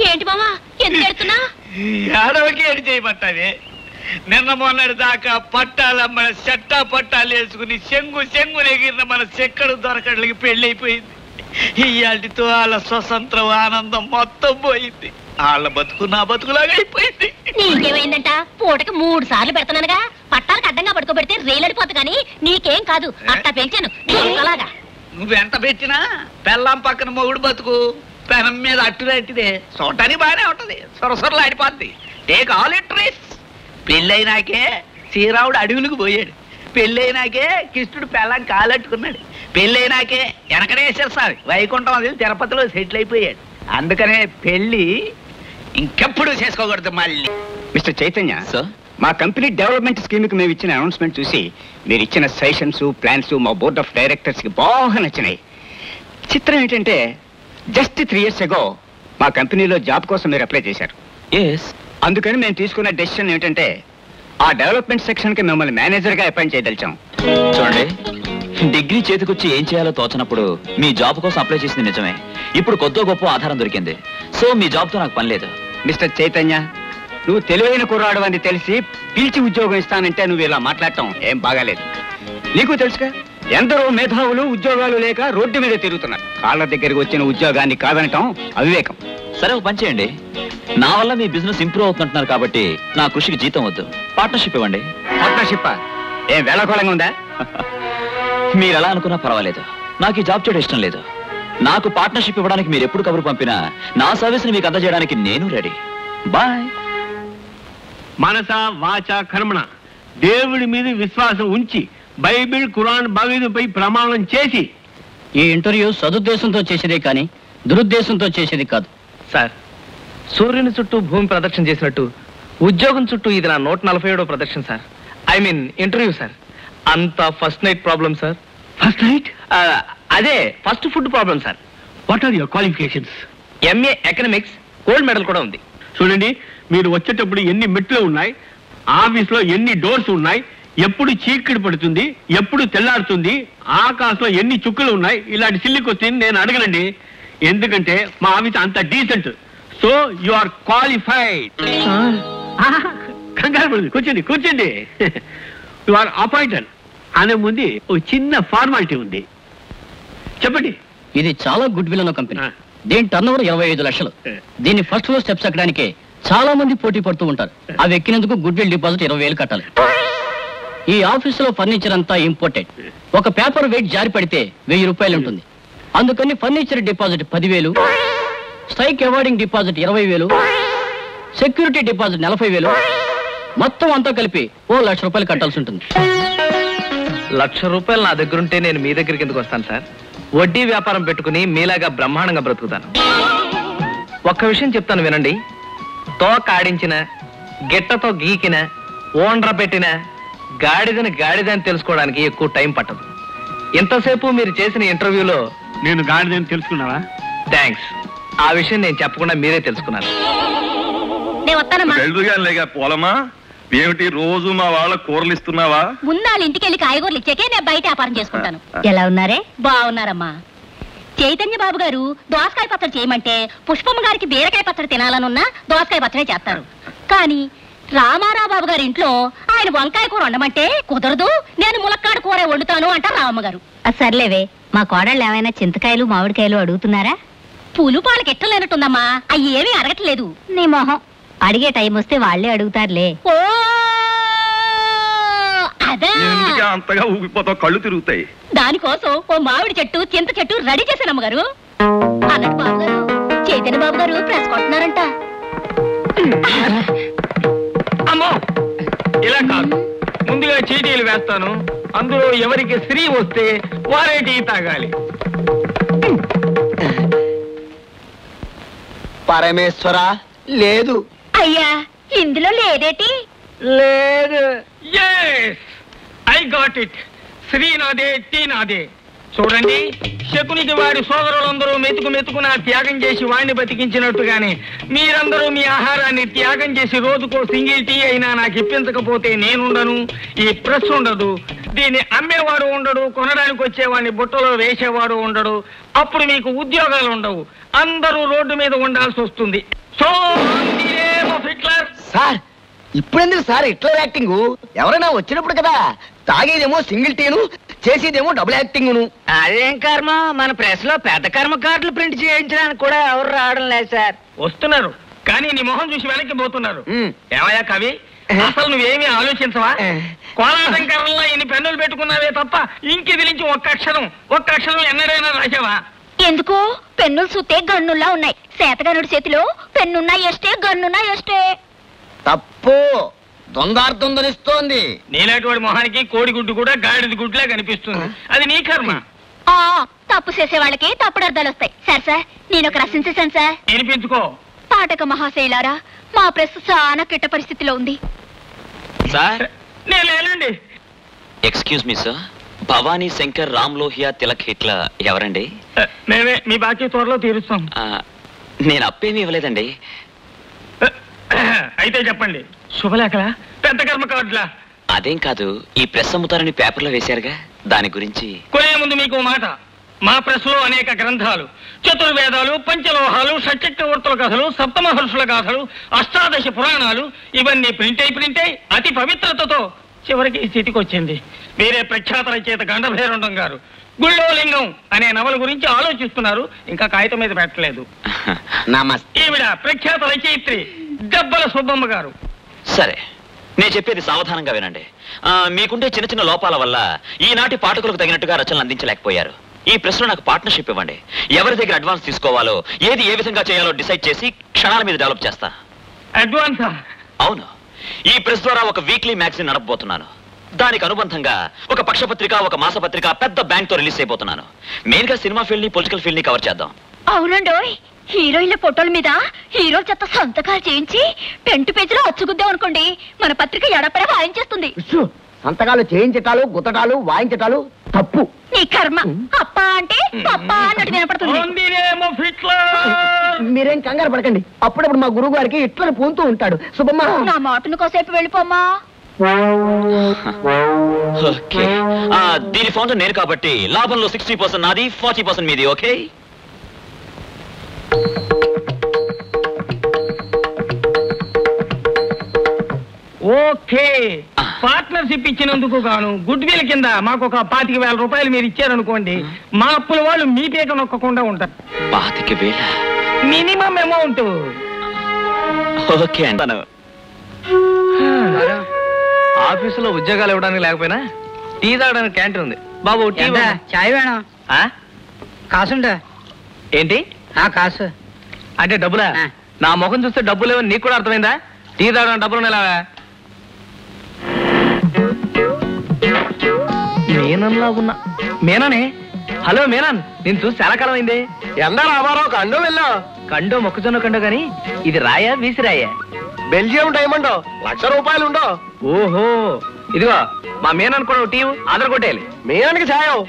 Speaker 6: ఏంటి మామా, ఎందుకు ఎడుతున్నా?
Speaker 9: ఏడవకి ఏడు చేయమంటావే? నిన్న మొన్నటి దాకా పట్టాలమ్మన చెట్టా పట్టాలు వేసుకుని చెంగు ఎగిరిన మన చెక్కడు దొరకడానికి పెళ్ళైపోయింది. ఇయాటితో వాళ్ళ స్వతంత్రం ఆనందం మొత్తం పోయింది. వాళ్ళ బతుకు నా బతుకులాగా అయిపోయింది.
Speaker 6: నీకేమైందంట? పూటకి 3 సార్లు పెడుతున్నానుగా. పట్టాలకు అడ్డంగా పడుకోబెడితే రైలడిపోతు కానీ నీకేం కాదు. అట్టా పెంచాను అలాగా.
Speaker 9: నువ్వెంత పెంచినా పెళ్ళాం పక్కన మొగుడు బతుకు పెనం మీద అట్టుదంటిదే చూడటానికి బాగానే ఉంటది, సొరసొరలు ఆడిపోద్ది. Take all it risk. పెళ్ళైనాకే శ్రీరాముడు అడవులకు పోయాడు. పెళ్ళైనాకే కృష్ణుడు పెళ్ళాం కాలట్టుకున్నాడు. పెళ్ళైనాకే వెనకనేశ్వర స్వామి వైకుంఠం అది తిరుపతిలో సెటిల్ అయిపోయాడు. అందుకనే పెళ్లి ఇంకెప్పుడు చేసుకోకూడదు మళ్ళీ.
Speaker 10: మిస్టర్ చైతన్య
Speaker 3: సార్,
Speaker 10: మా కంపెనీ డెవలప్మెంట్ స్కీమ్ కి మేము ఇచ్చిన అనౌన్స్మెంట్ చూసి మీరు ఇచ్చిన సజెషన్స్ ప్లాన్స్ మా బోర్డ్ ఆఫ్ డైరెక్టర్స్ కి బాగా నచ్చినాయి. చిత్రం ఏంటంటే జస్ట్ 3 years ago మా కంపెనీలో జాబ్ కోసం మీరు అప్లై చేశారు. అందుకని మేము తీసుకున్న డెసిషన్ ఏంటంటే ఆ డెవలప్మెంట్ సెక్షన్ కి మిమ్మల్ని మేనేజర్ గా అపాయింట్ చేయదలిచాం.
Speaker 3: చూడండి, డిగ్రీ చేతికొచ్చి ఏం చేయాలో తోచనప్పుడు మీ జాబ్ కోసం అప్లై చేసింది నిజమే. ఇప్పుడు కొద్దో గొప్ప ఆధారం దొరికింది. సో మీ జాబ్ తో నాకు పని లేదు.
Speaker 10: మిస్టర్ చైతన్య, నువ్వు తెలివైన కుర్రాడు అని తెలిసి పిలిచి ఉద్యోగం ఇస్తానంటే నువ్వు ఇలా మాట్లాడటం ఏం బాగాలేదు. నీకు తెలుసుగా, ఎందరో మేధావులు ఉద్యోగాలు లేక రోడ్డు మీద తిరుగుతున్నారు. కాళ్ళ దగ్గరికి వచ్చిన ఉద్యోగాన్ని కాదనటం అవివేకం.
Speaker 3: సరే, ఒక పని చేయండి. నా వల్ల మీ బిజినెస్ ఇంప్రూవ్ అవుతుంటున్నారు కాబట్టి నా కృషికి జీతం వద్దు, పార్ట్నర్షిప్ ఇవ్వండి.
Speaker 10: పార్ట్నర్షిప్ ఏం వేళకోళంగా ఉందా?
Speaker 3: మీరు ఎలా అనుకున్నా పర్వాలేదు, నాకు ఈ జాబ్ చేయడం ఇష్టం లేదు. నాకు పార్ట్నర్షిప్ ఇవ్వడానికి మీరు ఎప్పుడు కబురు పంపినా నా సర్వీస్ ని మీకు అందజేయడానికి నేను రెడీ. బాయ్.
Speaker 11: మనస వాచ కర్మణ దేవుడి మీద విశ్వాసం ఉంచి బైబిల్ ఖురాన్ భగవద్గీతపై ప్రమాణం చేసి.
Speaker 2: ఈ ఇంటర్వ్యూ సదుద్దేశంతో చేసేదే కానీ దురుద్దేశంతో చేసేది కాదు.
Speaker 1: సార్, సూర్యుని చుట్టూ భూమి ప్రదక్షిణ చేసినట్టు ఉద్యోగం చుట్టూ ఇది నా 147వ ప్రదక్షిణ sir. I mean interview sir. అంత first night problem sir.
Speaker 11: First night?
Speaker 1: అదే first food problem sir.
Speaker 11: What are your qualifications?
Speaker 1: MA economics, gold medal కూడా ఉంది.
Speaker 11: చూడండి, మీరు వచ్చేటప్పుడు ఎన్ని మెట్లు ఉన్నాయి, ఆఫీస్లో ఎన్ని డోర్స్ ఉన్నాయి, ఎప్పుడు చీకటి పడుతుంది, ఎప్పుడు తెల్లారుతుంది, ఆకాశంలో ఎన్ని చుక్కలు ఉన్నాయి, ఇలాంటి సిల్లి క్వశ్చన్ నేను అడగనండి. ఎందుకంటే మా ఆఫీస్ అంత decent. So you are qualified. కంగారు పడుతుంది, కూర్చోండి కూర్చోండి. యు ఆర్ అపాయింటెడ్ అనే ముందు ఒక చిన్న ఫార్మాలిటీ ఉంది, చెప్పండి.
Speaker 2: ఇది చాలా గుడ్ విల్ ఉన్న కంపెనీ. దీని టర్నోవర్ 25 లక్షలు. దీన్ని ఫస్ట్ ఫ్లోర్ స్టెప్స్ ఎక్కడానికి చాలా మంది పోటీ పడుతూ ఉంటారు. అవి ఎక్కినందుకు గుడ్ విల్ డిపాజిట్ 20,000 కట్టాలి. ఈ ఆఫీసులో ఫర్నిచర్ అంతా ఇంపోర్టెడ్. ఒక పేపర్ వెయిట్ జారి పడితే 1000 రూపాయలు ఉంటుంది. అందుకని furniture deposit 10,000, strike awarding deposit 20,000, security deposit 40,000, మొత్తం అంతా కలిపి 1,00,000 రూపాయలు కట్టాల్సి ఉంటుంది.
Speaker 1: 1,00,000 రూపాయలు నా దగ్గర ఉంటే నేను మీ దగ్గరికి ఎందుకు వస్తాను సార్? వడ్డీ వ్యాపారం పెట్టుకుని మీలాగా బ్రహ్మాండంగా బ్రతుకుతాను. ఒక్క విషయం చెప్తాను వినండి. తోక ఆడించిన, గిట్టతో గీకిన, ఓండ్ర పెట్టిన గాడిదని తెలుసుకోవడానికి ఎక్కువ టైం పట్టదు. ఇంతసేపు మీరు చేసిన ఇంటర్వ్యూలో
Speaker 11: నేను గాడిదని తెలుసుకున్నావా?
Speaker 1: థ్యాంక్స్. ఆ విషయం నేను చెప్పకుండా మీరే తెలుసుకున్నాను.
Speaker 6: నేను వస్తానమ్మా.
Speaker 5: వెళ్ళుగానిలేగా పోలమా, ఏమిటి రోజు మా వాళ్ళ కూరలు ఇస్తున్నావా?
Speaker 6: ముందాళ్ళ ఇంటికి వెళ్ళి కాయగూరలు ఇచ్చాకే నేను బయట వ్యాపారం చేసుకుంటాను.
Speaker 7: ఎలా ఉన్నారే?
Speaker 6: బాగున్నారమ్మా. చైతన్య బాబు గారు దోసకాయ పచ్చడి చేయమంటే పుష్పమ్మ గారికి బీరకాయ పచ్చడి తినాలనున్నా దోసకాయ పచ్చడే చేస్తారు. కానీ రామారావు బాబు గారి ఇంట్లో ఆయన వంకాయ కూర వండమంటే కుదరదు, నేను ములక్కాడ కూర వండుతాను అంటారు రామమ్మ గారు.
Speaker 7: సర్లేవే, మా కోడళ్ళు ఏమైనా చింతకాయలు మామిడికాయలు అడుగుతున్నారా?
Speaker 6: పూలు పాలకి ఎట్టలేనట్టుందమ్మా, అవి ఏమీ అడగట్లేదు.
Speaker 7: నీ మొహం, అడిగే టైం వస్తే వాళ్లే అడుగుతారులే.
Speaker 6: ఓ అదే,
Speaker 5: ఎందుకే అంతగా ఊగిపోతావు, కళ్ళు తిరుగుతాయి.
Speaker 6: దానికోసం ఓ మామిడి చెట్టు చింత చెట్టు రెడీ చేశానమ్మ గారు. అన్నట్టు బాబు గారు, చైతన్య బాబు గారు ప్రెస్ కొట్టున్నారంట.
Speaker 11: అమ్మో, ఇలా కాదు. ముందుగా చీటీలు వేస్తాను, అందులో ఎవరికి స్త్రీ వస్తే వారే టీ తాగాలి.
Speaker 8: పరమేశ్వర లేదు.
Speaker 6: అయ్యా, ఇందులో లేదేటి?
Speaker 11: లేదు. I got it. శ్రీ నాదే, టీ నాదే. చూడండి, శకునికి వాడి సోదరులందరూ మెతుకున త్యాగం చేసి వాడిని బతికించినట్టుగానే మీరందరూ మీ ఆహారాన్ని త్యాగం చేసి రోజుకో సింగిల్ టీ అయినా నాకు ఇప్పించకపోతే నేనుండను, ఈ ప్రెస్ ఉండదు, దీన్ని అమ్మేవాడు ఉండడు, కొనడానికి వచ్చేవాడిని బుట్టలో వేసేవాడు ఉండడు, అప్పుడు మీకు ఉద్యోగాలు ఉండవు, అందరూ రోడ్డు మీద ఉండాల్సి వస్తుంది. So Hitler.
Speaker 8: సార్ ఇప్పుడెందుకు సార్ హిట్లర్ యాక్టింగ్? ఎవరైనా వచ్చినప్పుడు కదా. తాగేదేమో సింగిల్ టీను, చేసేదేమో డబుల్ యాక్టింగ్.
Speaker 2: అదేం కర్మ, మన ప్రెస్ లో పెద్ద కర్మ కార్డులు ప్రింట్ చేయించడానికి కూడా ఎవరు రావడం లేదు సార్.
Speaker 11: వస్తున్నారు, కానీ నీ మొహం చూసి వెనక్కి పోతున్నారు. ఏమయ్యా కవి, అసలు నువ్వేమీ ఆలోచించవా? కోలాటంకరంలో ఇన్ని పెన్నులు పెట్టుకున్నావే తప్ప ఇంకిదిలించి ఒక్క అక్షరం ఎన్నడైనా రాసావా?
Speaker 6: ఎందుకు? పెన్నులు సుతే గన్నుల్లా ఉన్నాయి. సేతగనుడి చేతిలో పెన్నున్నా ఎస్టే, గన్నున్నా ఎస్టే.
Speaker 8: తప్పు, దొందార్థం ధరిస్తోంది.
Speaker 11: నీలాంటి వాడి మొహానికి కోడిగుడ్డు కూడా గాడిద గుడ్లా కనిపిస్తుంది. అది నీ కర్మ.
Speaker 6: తప్పు చేసే వాళ్ళకి తప్పుడు అర్థాలు వస్తాయి. సార్ నేను ఒక రసం చేశాను సార్.
Speaker 11: వినిపించుకో.
Speaker 6: పాఠక మహాశైలారా, మా ప్రెస్ చాలా కిట్ట పరిస్థితిలో ఉంది.
Speaker 3: సార్,
Speaker 11: నేను లేనండి.
Speaker 3: Excuse me sir, Bhavani Shankar, Ram Lohia, Tilak Hitler ఎవరండి?
Speaker 11: మేమే, మీ బాకీ త్వరలో తీరుస్తాం.
Speaker 3: నేను అప్పేమీ ఇవ్వలేదండి.
Speaker 11: అయితే చెప్పండి. శుభలేఖలా, పెద్ద కర్మ కార్డులా?
Speaker 3: అదేం కాదు, ఈ ప్రెస్ అమ్ముతారని పేపర్లో వేశారుగా, దాని గురించి.
Speaker 11: కొనే ముందు మీకు మాట, మా ప్రెస్ లో అనేక గ్రంథాలు, చతుర్వేదాలు, పంచలోహాలు, షట్చక్రవర్తుల కథలు, సప్తమహర్షుల గాథలు, అష్టాదశ పురాణాలు, ఇవన్నీ ప్రింట్ అయి అతి పవిత్రతతో చివరికి ఈ స్థితికి వచ్చింది. వేరే ప్రఖ్యాత రచయిత గండభైరండం గారు గుళ్ళో లింగం అనే నవల గురించి ఆలోచిస్తున్నారు, ఇంకా కాగితం మీద పెట్టలేదు. ఈవిడ ప్రఖ్యాత రచయిత్రి గబ్బల సుబ్బమ్మ గారు.
Speaker 3: సరే, నేను చెప్పేది సావధానంగా వినండి. మీకుండే చిన్న చిన్న లోపాల వల్ల ఈనాటి పాఠకులకు తగినట్టుగా రచనలు అందించలేకపోయారు. ఈ ప్రెస్ లో నాకు పార్ట్నర్షిప్ ఇవ్వండి. ఎవరి దగ్గర అడ్వాన్స్ తీసుకోవాలో, ఏది ఏ విధంగా చేయాలో డిసైడ్ చేసి క్షణాల మీద డెవలప్ చేస్తా.
Speaker 11: అడ్వాన్సా?
Speaker 3: అవును. ఈ ప్రెస్ ద్వారా ఒక వీక్లీ మ్యాగజైన్ నడపబోతున్నాను. దానికి అనుబంధంగా ఒక పక్షపత్రిక, ఒక మాసపత్రిక, పెద్ద బ్యాంక్ తో రిలీజ్ అయిపోతున్నాను. మెయిన్ గా సినిమా ఫీల్డ్ ని, పొలిటికల్ ఫీల్డ్ ని కవర్ చేద్దాం.
Speaker 6: అవునండోయ్, హీరోయిన్ల ఫోటోల మీద హీరో చెత్త సంతకాలు చేయించి పెంటు పేజీలో అచ్చుకుద్దాం అనుకోండి, మన పత్రిక ఎడపడ వాయించేస్తుంది.
Speaker 8: సంతకాలు చేయించటాలు, గుత్తటాలు, వాయించటాలు తప్పు.
Speaker 6: నీ కర్మ. అప్ప అంటే పప్ప అన్నట్టు వినపడుతుంది.
Speaker 8: మీరేం కంగారు పడకండి, అప్పుడప్పుడు మా గురువు గారికి ఇట్లా పూంతూ ఉంటాడు. శుభమ్మ,
Speaker 6: నా మాటను కోసేపు వెళ్ళిపోమ్మా.
Speaker 3: ఓకే, దీని ఫౌండర్ నేను కాబట్టి లాభంలో 60% నాది, 40% మీది. Okay,
Speaker 11: okay. పార్ట్నర్షిప్ ఇచ్చినందుకు గాను గుడ్ విల్ కింద మాకు ఒక 25,000 రూపాయలు మీరు ఇచ్చారనుకోండి, మా అప్పుల వాళ్ళు మీ పీక నొక్కకుండా ఉంటారు.
Speaker 3: 25,000
Speaker 11: మినిమం అమౌంట్.
Speaker 3: ఓకే అంటాను.
Speaker 1: ఆఫీసులో ఉద్యోగాలు ఇవ్వడానికి లేకపోయినా టీ తాగడానికి క్యాంటీన్ ఉంది. బాబు టీ
Speaker 2: చాయ్ వేణం కాసుండ.
Speaker 1: ఏంటి
Speaker 2: కాసు
Speaker 1: అంటే డబ్బులా? నా ముఖం చూస్తే డబ్బులు లేవని నీకు కూడా అర్థమైందా? టీ తాగడానికి డబ్బులు ఉన్నాయా? మేనన్లా ఉన్నా. మేనానే? హలో మేనన్, నేను చూసి చాలా కాలం అయింది.
Speaker 8: ఎందా రామారావు కండో వెళ్ళా?
Speaker 1: కండో మొక్కజొన్న కండో గాని ఇది రాయా వీసి రాయా?
Speaker 8: బెల్జియం డైమండ్ 1,00,000 రూపాయలు ఉండో.
Speaker 1: ఓహో ఇదిగో మా మేనన్ కూడా టీ ఆధార్ కొట్టేయాలి.
Speaker 8: మేననికి సాయం.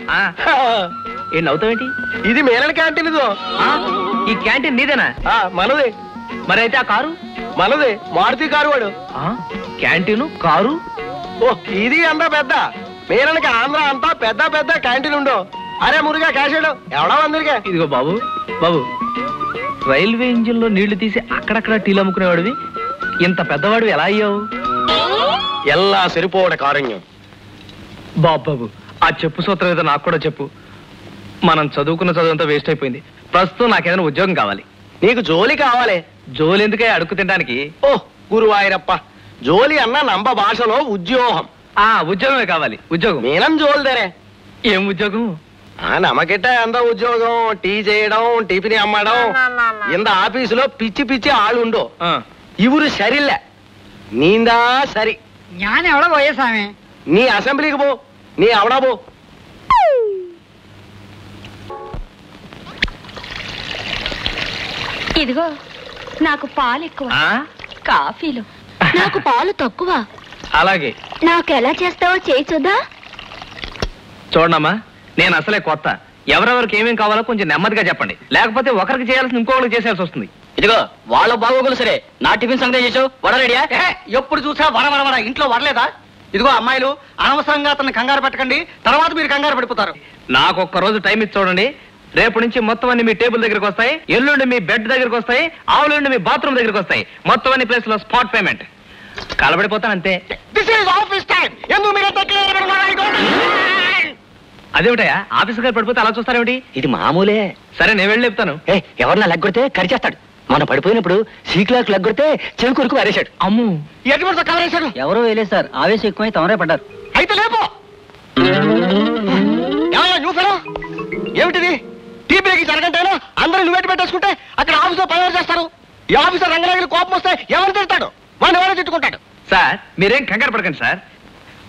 Speaker 1: ఏం నవ్వుతావేంటి?
Speaker 8: ఇది మేనన్ క్యాంటీన్. ఇదిగో
Speaker 1: ఈ క్యాంటీన్ నీదేనా?
Speaker 8: మనది.
Speaker 1: మరి అయితే ఆ కారు
Speaker 8: మనది. మారుతి కారు వాడు.
Speaker 1: Canteen car.
Speaker 8: ఓ ఇది అంతా పెద్ద మేననికి ఆంధ్ర అంతా పెద్ద పెద్ద క్యాంటీన్ ఉండో. అరే మురుగా క్యాషేడు ఎవడా వందరికే.
Speaker 1: ఇదిగో బాబు బాబు, రైల్వే ఇంజిన్ లో నీళ్లు తీసి అక్కడక్కడ టీలు అమ్ముకునేవాడివి ఇంత పెద్దవాడివి ఎలా అయ్యావు?
Speaker 8: ఎలా సరిపోవడ కారణ్యం.
Speaker 1: బాబు ఆ చెప్పు సూత్రం ఏదో నాకు కూడా చెప్పు. మనం చదువుకున్న చదువుంతా వేస్ట్ అయిపోయింది. ప్రస్తుతం నాకేదైనా ఉద్యోగం కావాలి.
Speaker 8: నీకు జోలి కావాలి.
Speaker 1: జోలి ఎందుకే అడుక్కు తినడానికి?
Speaker 8: ఓ గురువాయిరప్ప, జోలి అన్న నంబ భాషలో ఉద్యోగం.
Speaker 1: ఉద్యోగమే కావాలి. ఉద్యోగం
Speaker 8: నేనం జోలిదరే.
Speaker 1: ఏం ఉద్యోగం?
Speaker 8: నమకిట్ట ఎంత ఉద్యోగం, టీ చేయడం, టిఫిన్ అమ్మడం. ఇంత ఆఫీసులో పిచ్చి పిచ్చి ఆളുండో. ఇవురు సరిల్ల నీందా సరి.
Speaker 2: జ్ఞానం ఎవడ పోయే సామె.
Speaker 8: నీ అసెంబ్లీకి పో, నీ అవడా పో.
Speaker 6: ఇదిగో నాకు పాలు ఎక్కువ, కాఫీలు నాకు పాలు తక్కువ.
Speaker 1: అలాగే.
Speaker 6: నాకు ఎలా చేస్తావో చేయి చూద్దా.
Speaker 1: చూడమ్మా, నేను అసలే కొత్త. ఎవరెవరికి ఏమేం కావాలో కొంచెం నెమ్మదిగా చెప్పండి, లేకపోతే ఒకరికి చేయాల్సిన ఇంకొకరికి చేసేయాల్సి వస్తుంది.
Speaker 4: ఇదిగో వాళ్ళ బాగోగులు సరే, నా టిఫిన్ సంగతి చేసావు. వడ రెడీయా?
Speaker 2: ఎప్పుడు చూసా వడ ఇంట్లో వడలేదా? ఇదిగో అమ్మాయిలు, అనవసరంగా అతన్ని కంగారు పెట్టకండి, తర్వాత మీరు కంగారు పడిపోతారు.
Speaker 1: నాకు ఒక్క రోజు టైం ఇచ్చి చూడండి. రేపు నుంచి మొత్తం అన్ని మీ టేబుల్ దగ్గరికి వస్తాయి, ఎల్లుండి మీ బెడ్ దగ్గరికి వస్తాయి, ఆవులుండి మీ బాత్రూమ్ దగ్గరికి వస్తాయి. మొత్తం అన్ని ప్లేస్ లో స్పాట్ పేమెంట్. కలబడిపోతాను అంతే. అదేమిటయా ఆఫీస్ గారు పడిపోతే అలా చూస్తారేమిటి?
Speaker 4: ఇది మామూలే.
Speaker 1: సరే నేను వెళ్ళి చెప్తాను.
Speaker 4: ఎవరన్నా లెగ్గొడితే కరిచేస్తాడు. మనం పడిపోయినప్పుడు సీక్లాక్ లెగ్గొడితే చెవి కొరకు అరేశాడు.
Speaker 1: అమ్ము
Speaker 2: ఎటువంటి కవరేశాడు?
Speaker 4: ఎవరో వేలేదు సార్, ఆవేశం ఎక్కువై తమరే పడ్డారు.
Speaker 2: అయితే లేపో. ఏమిటిది? టీ బ్రేక్ జరగంటేనా అందరూ నువ్వేటి పెట్టేసుకుంటే అక్కడ ఆఫీసులో పని చేస్తారు. ఈ ఆఫీసర్ రంగనాయకులు కోపం వస్తే ఎవరు తిడతాడు? వాడిని ఎవరో తిట్టుకుంటాడు.
Speaker 1: సార్ మీరేం కంగారు పడకండి సార్.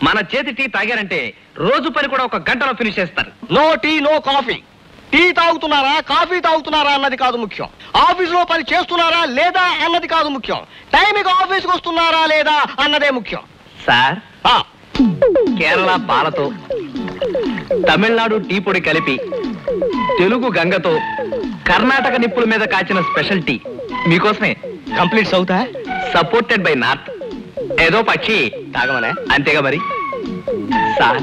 Speaker 1: మన చేతి టీ తాగారంటే రోజు పని కూడా ఒక గంటలో ఫినిష్ చేస్తారు.
Speaker 2: No tea no coffee. Tea తాగుతున్నారా కాఫీ తాగుతున్నారా అన్నది కాదు ముఖ్యం. ఆఫీసులో పని చేస్తున్నారా లేదా అన్నది కాదు ముఖ్యం. టైంకి ఆఫీస్కి వస్తున్నారా లేదా అన్నదే ముఖ్యం.
Speaker 1: సార్ కేరళ పాలతో తమిళనాడు టీ పొడి కలిపి తెలుగు గంగతో కర్ణాటక నిప్పుల మీద కాచిన స్పెషల్ టీ మీకోసమే.
Speaker 2: Complete సౌతా
Speaker 1: supported by north. ఏదో పక్షి
Speaker 2: తాగమనే
Speaker 1: అంతేగా మరి. సార్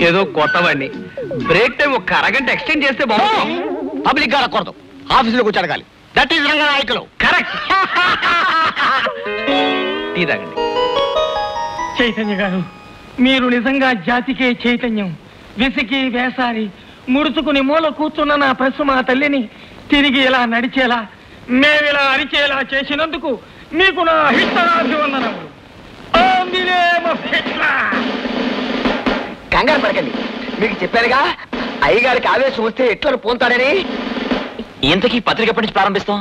Speaker 1: ఏదో కొత్తవాడిని, బ్రేక్ టైం ఒక అరగంట ఎక్స్టెండ్ చేస్తే బాగుంది.
Speaker 2: పబ్లిక్ గా అడగకూడదు, ఆఫీసులో కూర్చో అడగాలి. That is Ranganayakulu.
Speaker 1: Correct. Tea తాగండి.
Speaker 11: చైతన్య గారు, మీరు నిజంగా జాతికే చైతన్యం. విసికి వేసారి ముడుచుకుని మూల కూర్చున్న నా ప్రశ్న మా తల్లిని తిరిగి ఇలా నడిచేలా, మేమిలా అరిచేలా చేసినందుకు మీకు నా హితరాభివందనములు.
Speaker 4: కంగారు పడకండి, మీకు చెప్పానుగా అయ్యగారికి ఆవేశం వస్తే ఎట్లా పోతాడని. ఇంతకీ పత్రిక ఎప్పటి నుంచి ప్రారంభిస్తాం?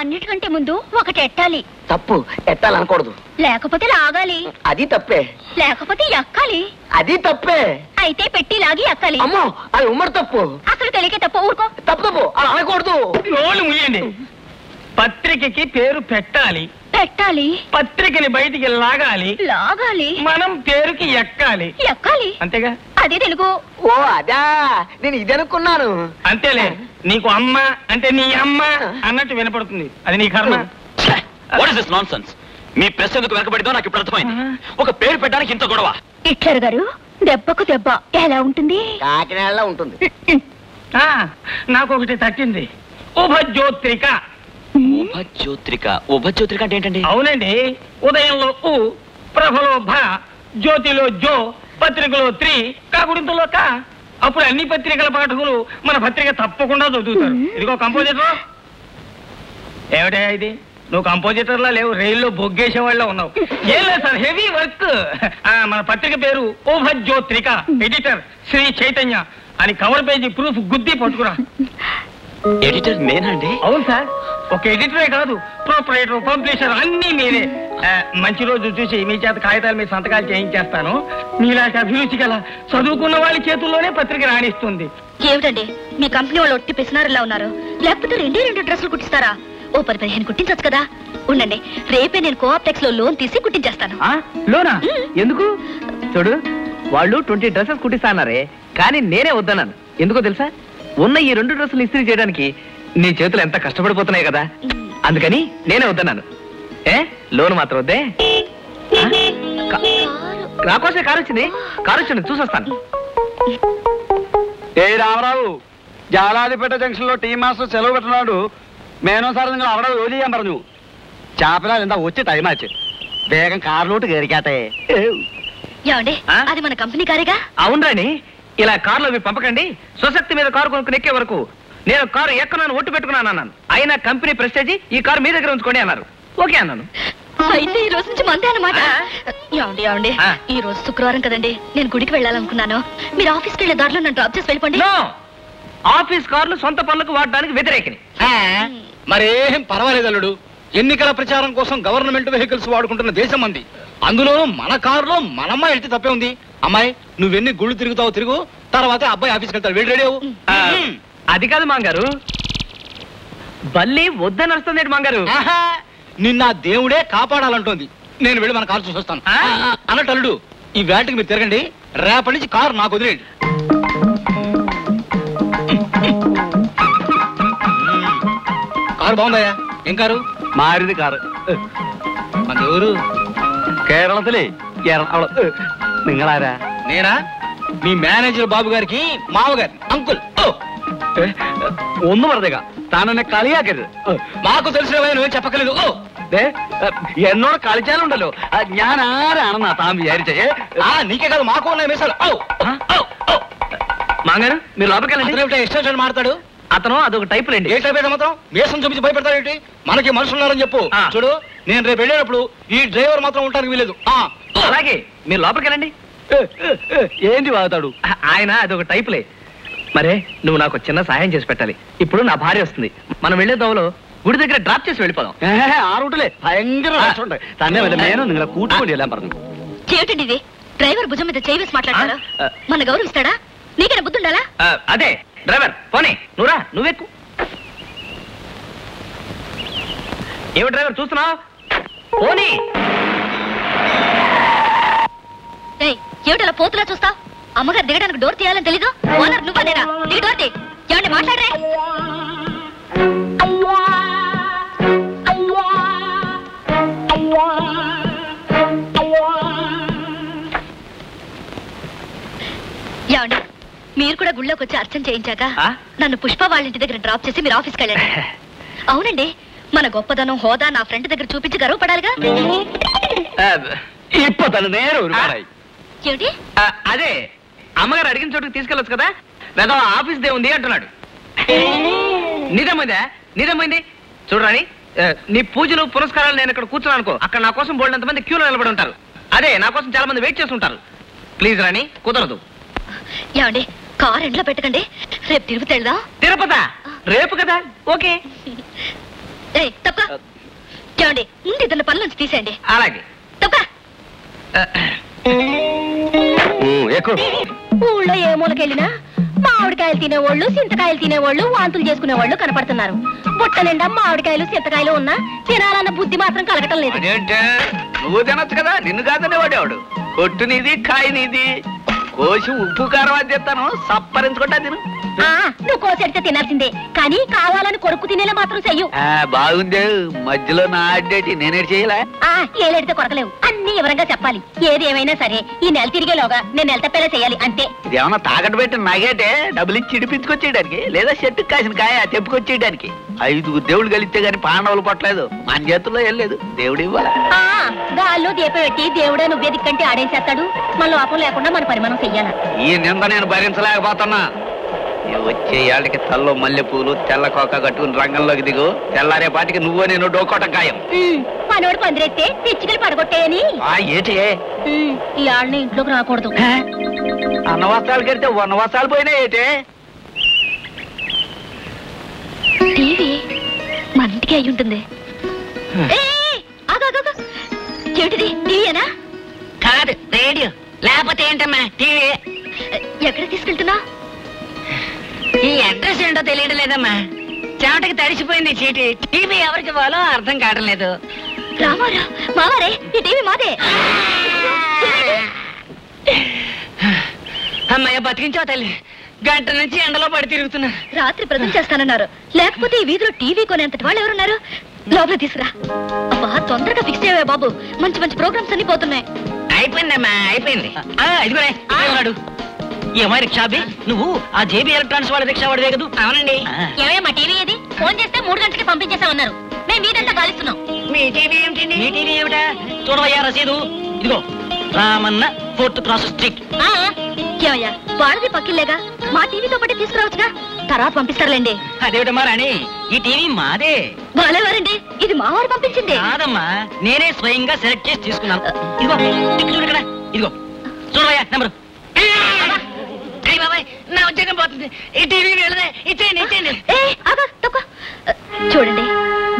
Speaker 6: అన్నిటికంటే ముందు ఒకటి ఎట్టాలి.
Speaker 4: తప్పు, ఎట్టాలనకూడదు.
Speaker 6: లేకపోతే లాగాలి.
Speaker 4: అది తప్పే.
Speaker 6: లేకపోతే ఎక్కాలి.
Speaker 4: అది తప్పే.
Speaker 6: అయితే పెట్టి లాగి ఎక్కాలి.
Speaker 4: అమ్మో, అది ఉమ్మడి తప్పు.
Speaker 6: అసలు తెలియకే తప్పు. ఊరుకో.
Speaker 4: తప్పు తప్పు, అలా అనకూడదు.
Speaker 11: నోళ్ళు ముయ్యండి. పత్రికకి పేరు పెట్టాలి.
Speaker 6: పెట్టాలి.
Speaker 11: పత్రికని బయటికి లాగాలి.
Speaker 6: లాగాలి.
Speaker 11: మనం పేరుకి ఎక్కాలి.
Speaker 6: ఎక్కాలి.
Speaker 11: అంతేగా?
Speaker 6: అదే తెలుగు.
Speaker 4: ఓ అదా, నేను ఇది అనుకున్నాను.
Speaker 11: అంతేలే, నీకు అమ్మ అంటే నీ అమ్మ అన్నట్టు వినపడుతుంది. అది నీ కర్మ.
Speaker 3: What is this nonsense? మీ ప్రశ్న ఎందుకు వెనకబడిందో నాకు ఇప్పుడు అర్థమైంది. ఒక పేరు పెట్టడానికి ఇంత గొడవ.
Speaker 6: హిట్లర్ గారు, దెబ్బకు దెబ్బ ఎలా ఉంటుంది?
Speaker 4: కాకినాడలో ఉంటుంది.
Speaker 11: నాకు ఒకటి తట్టింది. ఉభజ్యోత్రిక.
Speaker 3: ఉభజ్యోత్రిక. ఉభజ్యోత్రిక అంటే ఏంటండి?
Speaker 11: అవునండి, ఉదయంలో ఉ, ప్రభలో భ, జ్యోతిలో జో, పత్రికలో త్రి, కాకుడింతలో కా. అప్పుడు అన్ని పత్రికల పాఠకులు మన పత్రిక తప్పకుండా చదువుతారు. ఇదిగో కంపోజిటర్. ఏమిటా ఇది? నువ్వు కంపోజిటర్లా లేవు, రైల్లో బొగ్గేసే వాళ్ళ ఉన్నావు. ఏం లేదు సార్, హెవీ వర్క్. మన పత్రిక పేరు ఉభజ్యోత్రిక. ఎడిటర్ శ్రీ చైతన్య అని కవర్ పేజీ ప్రూఫ్ గుద్ది పట్టుకురా.
Speaker 3: ఎడిటర్ నేనండి?
Speaker 11: అవును సార్, ఒక ఎడిటరే కాదు, ప్రొపరేటర్, పబ్లిషర్ అన్నీ మీరే. మంచి రోజు చూసి మీ చేత కాగితాల మీద సంతకాలు చేయించేస్తాను. మీలాంటి అభిరుచి గల చదువుకున్న వాళ్ళ చేతుల్లోనే పత్రిక రాణిస్తుంది.
Speaker 6: ఏమిటండి మీ కంపెనీ వాళ్ళు ఒట్టి పిసినారులా ఉన్నారు? లేకపోతే రెండే రెండు డ్రెస్సులు కుట్టిస్తారా? ఓ 10-15 కుట్టించొచ్చు కదా. ఉండండి, రేపే నేను కోఆప్టెక్స్ లో లోన్ తీసి కుట్టించేస్తాను.
Speaker 1: లోనా? ఎందుకు? చూడు, వాళ్ళు 20 డ్రెస్సెస్ కుట్టిస్తా అన్నారే, కానీ నేనే వద్దన్నాను. ఎందుకో తెలుసా? ఉన్న ఈ 2 డ్రెస్సులు ఇస్త్రీ చేయడానికి నీ చేతులు ఎంత కష్టపడిపోతున్నాయి కదా, అందుకని నేనే వద్దన్నాను. లోన్ మాత్రం వద్దే. నాకోసమే కారు వచ్చింది, చూసొస్తాను.
Speaker 12: ఏ రామరావు, జాలాదిపేట జంక్షన్ లో టీ మాస్టర్ సెలవు పెట్టినాడు. మేనో సార్ നിങ്ങൾ അവിടെ ജോലി ചെയ്യാൻ പറഞ്ഞു. ചാപ്പന എന്താ వచ్చి టైం ఆచి వేగం కారులోട്ട് కയറിക്കാతే.
Speaker 6: ఏమండి, అది మన కంపెనీ కారేగా?
Speaker 1: అవునరాని, ఇలా కార్లో అవి పంపకండి. స్వశక్తి మీద కారు కొనుక్కుని ఎక్కే వరకు నేను కారు ఎక్కనాను, ఒట్టు పెట్టుకున్నాను అన్నాను. అయినా కంపెనీ ప్రెస్టేజీ ఈ కారు మీ దగ్గర ఉంచుకోండి అన్నారు. ఓకే అన్నాను.
Speaker 6: అయితే ఈ రోజు నుంచి మందే అన్నమాట. ఏమండి, ఈ రోజు శుక్రవారం కదండి, నేను గుడికి వెళ్ళాలనుకున్నాను. మీరు ఆఫీస్కి వెళ్ళే దారిలో నన్ను డ్రాప్ చేసి వెళ్ళిపోండి.
Speaker 1: ఆఫీస్ కార్లు సొంత పనులకు వాడడానికి వ్యతిరేకిని.
Speaker 8: మరేం పర్వాలేదు అల్లుడు. ఎన్నికల ప్రచారం కోసం గవర్నమెంట్ వెహికల్స్ వాడుకుంటున్న దేశం మంది, అందులో మన కారులో మనమ్మాయి వెళ్తే తప్పే ఉంది. అమ్మాయి, నువ్వెన్ని గుళ్ళు తిరుగుతావు తిరుగు, తర్వాత అబ్బాయి ఆఫీస్కి వెళ్తాడు. వెళ్ళి రెడీ అవ్వు.
Speaker 1: అది కాదు మాంగారు, బల్లి వద్దని వస్తుంది మాంగారు.
Speaker 8: నిన్న దేవుడే కాపాడాలంటోంది. నేను వెళ్ళి మన కారు చూసొస్తాను అన్నట్టు అల్లుడు, ఈ వేటకి మీరు తిరగండి. రేపటి నుంచి కారు నాకు వదిలేయండి. కారు బాగుందయ్యా. ఏం కారు?
Speaker 12: മാരുതി കാറ്.
Speaker 8: మన ఎవరు?
Speaker 12: കേരളത്തിലെ നിങ്ങളാരാ?
Speaker 8: నేనా? మీ మేనేజర్ బాబు గారికి మామగారి అంకుల్.
Speaker 12: ഒന്ന് പറഞ്ഞേക്ക, താനെന്നെ കളിയാക്കരുത്.
Speaker 8: మాకు తెలిసిన నువ్వేం చెప్పకలేదు.
Speaker 12: എന്നോട് കളിച്ചാലുണ്ടല്ലോ ഞാൻ ആരാണെന്നാ താൻ విచారిచే.
Speaker 8: నీకే కాదు, మాకు ఉన్నాయి మీసాలు.
Speaker 1: మాంగారు, మీరు లోపలికి వెళ్ళండి.
Speaker 8: ఎక్స్టెన్షన్ మాడతాడు
Speaker 1: అతను. అదొక టైప్ రండి.
Speaker 8: ఏ టైప్ అయితే మాత్రం మీసం చూపించి భయపెడతాడు ఏంటి? మనకి మనుషులు ఉన్నారని చెప్పు. చూడు, నేను రేపు వెళ్ళేటప్పుడు ఈ డ్రైవర్ మాత్రం ఉండడానికి వీలేదు.
Speaker 1: అలాగే, మీరు లోపలికి వెళ్ళండి.
Speaker 12: ఏంటి వాగుతాడు
Speaker 1: ఆయన? అదొక టైప్లే. మరే, నువ్వు నాకు చిన్న సహాయం చేసి పెట్టాలి. ఇప్పుడు నా భార్య వస్తుంది, మనం వెళ్లే దోవలో గుడి దగ్గర డ్రాప్ చేసి వెళ్ళిపోదాం.
Speaker 12: ఆ రూట్లే భయంకర రష్ തന്നെ నేను നിങ്ങളെ കൂട്ടിക്കൊണ്ട് എല്ലാം പറഞ്ഞു.
Speaker 6: ఏమిటండి ఇది? డ్రైవర్ భుజం మీద చేయి వేసి మాట్లాడతారా? మన గౌరవిస్తాడా? నీకైనా బుద్ధి ఉండాలా?
Speaker 1: అదే డ్రైవర్, పోనీ నువ్వురా, నువ్వెక్కు. ఏమి డ్రైవర్ చూస్తున్నావు? పోనీ.
Speaker 6: ఏమిటలా పోతులా చూస్తా? అమ్మగారు దిగడానికి డోర్ తీయాలని తెలీదు? ఓనర్ నువ్వనేనా? నీ డోర్ తీ. ఏమండి మాట్లాడరే? ఏమండి, మీరు కూడా గుళ్ళోకి వచ్చి అర్చన చేయించాక నన్ను పుష్ప వాళ్ళ ఇంటి దగ్గర డ్రాప్ చేసి మీరు ఆఫీస్కి వెళ్ళండి. అవునండి, మన గొప్పదనం హోదా నా ఫ్రెండ్ దగ్గర చూపించి గర్వపడాలిగా. ఏమిటి?
Speaker 1: అదే అమ్మగారు అడిగిన చోటుకి తీసుకెళ్ళొచ్చు కదా. వెదా ఆఫీస్ దే ఉంది అంటున్నాడు. నిజమైంది. చూడరాని, నీ పూజలు పురస్కారాలు నేను ఇక్కడ కూర్చున్నాను అనుకో, అక్కడ నా కోసం బోల్డంత మంది క్యూలో నిలబడి ఉంటారు. అదే నా కోసం చాలా మంది వెయిట్ చేస్తుంటారు. ప్లీజ్ రాణి, కుదరదు.
Speaker 6: ఏమండి, కార్ ఎండ్లో పెట్టకండి, రేపు తిరుపతి వెళ్దాం.
Speaker 1: తిరుపత రేపు కదా? ఓకే.
Speaker 6: తప్ప. ఏమండి, ముందు ఇతను పనుల నుంచి తీసేయండి.
Speaker 1: అలాగే.
Speaker 6: తప్ప. ఊళ్ళో ఏ మూలకెళ్ళినా మామిడికాయలు తినేవాళ్ళు, చింతకాయలు తినేవాళ్ళు, వాంతులు చేసుకునేవాళ్ళు కనపడుతున్నారు. బుట్ట నిండా మామిడికాయలు, చింతకాయలు ఉన్నా తినాలన్న బుద్ధి మాత్రం కలగటం లేదు.
Speaker 9: నువ్వు తినొచ్చు కదా, నిన్ను కాదనే వాడేవాడు. కొట్టు నీది, కాయ నీది. కోసి ఉప్పు కారం అది చెప్తాను, సప్పరించుకుంటా తిను.
Speaker 6: నువ్వు కోసెడితే తినాల్సిందే, కానీ కావాలని కొరుకు తినేలా మాత్రం చెయ్యు.
Speaker 9: బాగుందే, మధ్యలో నా అడ్డేటి నేనేటి చేయలే.
Speaker 6: ఏలేడితే కొరకలేవు, అన్ని వివరంగా చెప్పాలి. ఏది ఏమైనా సరే ఈ నెల తిరిగేలోగా నేను నెల తప్పేలా చేయాలి, అంతే.
Speaker 9: ఇదేమన్నా తాకట్టు పెట్టి నగేటే డబ్బులు ఇచ్చి ఇడిపించుకొచ్చేయడానికి, లేదా చెట్టుకు కాసిన కాయ తెప్పుకొచ్చేయడానికి. 5 దేవుళ్ళు కలిస్తే గాని పాండవులు పట్టలేదు, మన చేతుల్లో వెళ్ళలేదు. దేవుడు ఇవ్వాలి.
Speaker 6: గాల్లో దీప పెట్టి దేవుడే నువ్వే దిక్కంటే ఆడేసేస్తాడు. మన లోపం లేకుండా మన పరిమాణం చెయ్యాలి.
Speaker 9: ఈ నింద నేను భరించలేకపోతున్నా. వచ్చే ఏళ్ళకి తల్లో మల్లెపూలు, తెల్ల కోక కట్టుకుని రంగంలోకి దిగు. తెల్లారే పాటికి నువ్వు నేను డోకోట ఖాయం.
Speaker 6: మనోడు పందిరెత్తే పిచ్చికలు పడగొట్టేయని.
Speaker 9: ఏంటి
Speaker 6: ఈ ఆళ్ళని ఇంట్లోకి రాకూడదు.
Speaker 9: అన్నవస్త్రాలు కడితే వనవస్త్రాలు పోయినా ఏంటే?
Speaker 6: టీవీ మన ఇంటికి అయి ఉంటుంది. ఏమిటిది? టీవీనా?
Speaker 7: కాదు, రేడియో. లేకపోతే ఏంటమ్మా టీవీ?
Speaker 6: ఎక్కడ తీసుకెళ్తున్నా?
Speaker 7: ఈ అడ్రస్ ఏంటో తెలియడం లేదమ్మా.
Speaker 2: చెమటకి తడిసిపోయింది చీటి. టీవీ ఎవరికి ఇవ్వాలో అర్థం కావడం లేదు.
Speaker 7: రామారా మావారే ఈ టీవీ మాదే.
Speaker 2: అమ్మయ్య బతికించావు తల్లి. గంట నుంచి ఎండలో పడి తిరుగుతున్నా.
Speaker 7: రాత్రి ప్రజెంట్ చేస్తానన్నారు, లేకపోతే ఈ వీధిలో టీవీ కొనేంతటి వాళ్ళు ఎవరున్నారు? లోపల తీసుకురా. అబ్బా తొందరగా ఫిక్స్ అయ్యా బాబు, మంచి మంచి ప్రోగ్రామ్స్ అన్ని పోతున్నాయి.
Speaker 2: అయిపోయిందమ్మా అయిపోయింది. ఇదిగోడు ఏమై రిక్షాబి, నువ్వు ఆ జేబీ ఎలక్ట్రానిక్స్ వాళ్ళ రిక్షా వాడిదే కదా? అవునండి.
Speaker 6: ఏమయ్యా మా టీవీ ఏది? ఫోన్ చేస్తే 3 గంటలకి పంపించేసామన్నారు. మేము మీదంతా కాలుస్తున్నాం.
Speaker 2: మీ టీవీ ఏమిటండి? మీ టీవీ ఏమిటా? చూడవయ్యా రసీదు. ఇదిగో రామన్న 4th క్రాస్ స్ట్రీట్.
Speaker 7: ఏమయ్యా వాడిది పక్కిల్లేగా, మా టీవీతో పాటు తీసుకురావచ్చుగా, తర్వాత పంపిస్తారులేండి.
Speaker 2: అదేమిటమ్మా రాణి, ఈ టీవీ మాదే.
Speaker 7: బాలేవారండి, ఇది మా వారు పంపించింది.
Speaker 2: కాదమ్మా, నేనే స్వయంగా సెలెక్ట్ చేసి తీసుకున్నాను. ఇదిగో చూడు ఇక్కడ, ఇదిగో చూడవయ్యా నెంబరు. నా ఉద్యోగం పోతుంది. ఈ టీవీ ఇచ్చేయండి.
Speaker 7: చూడండి,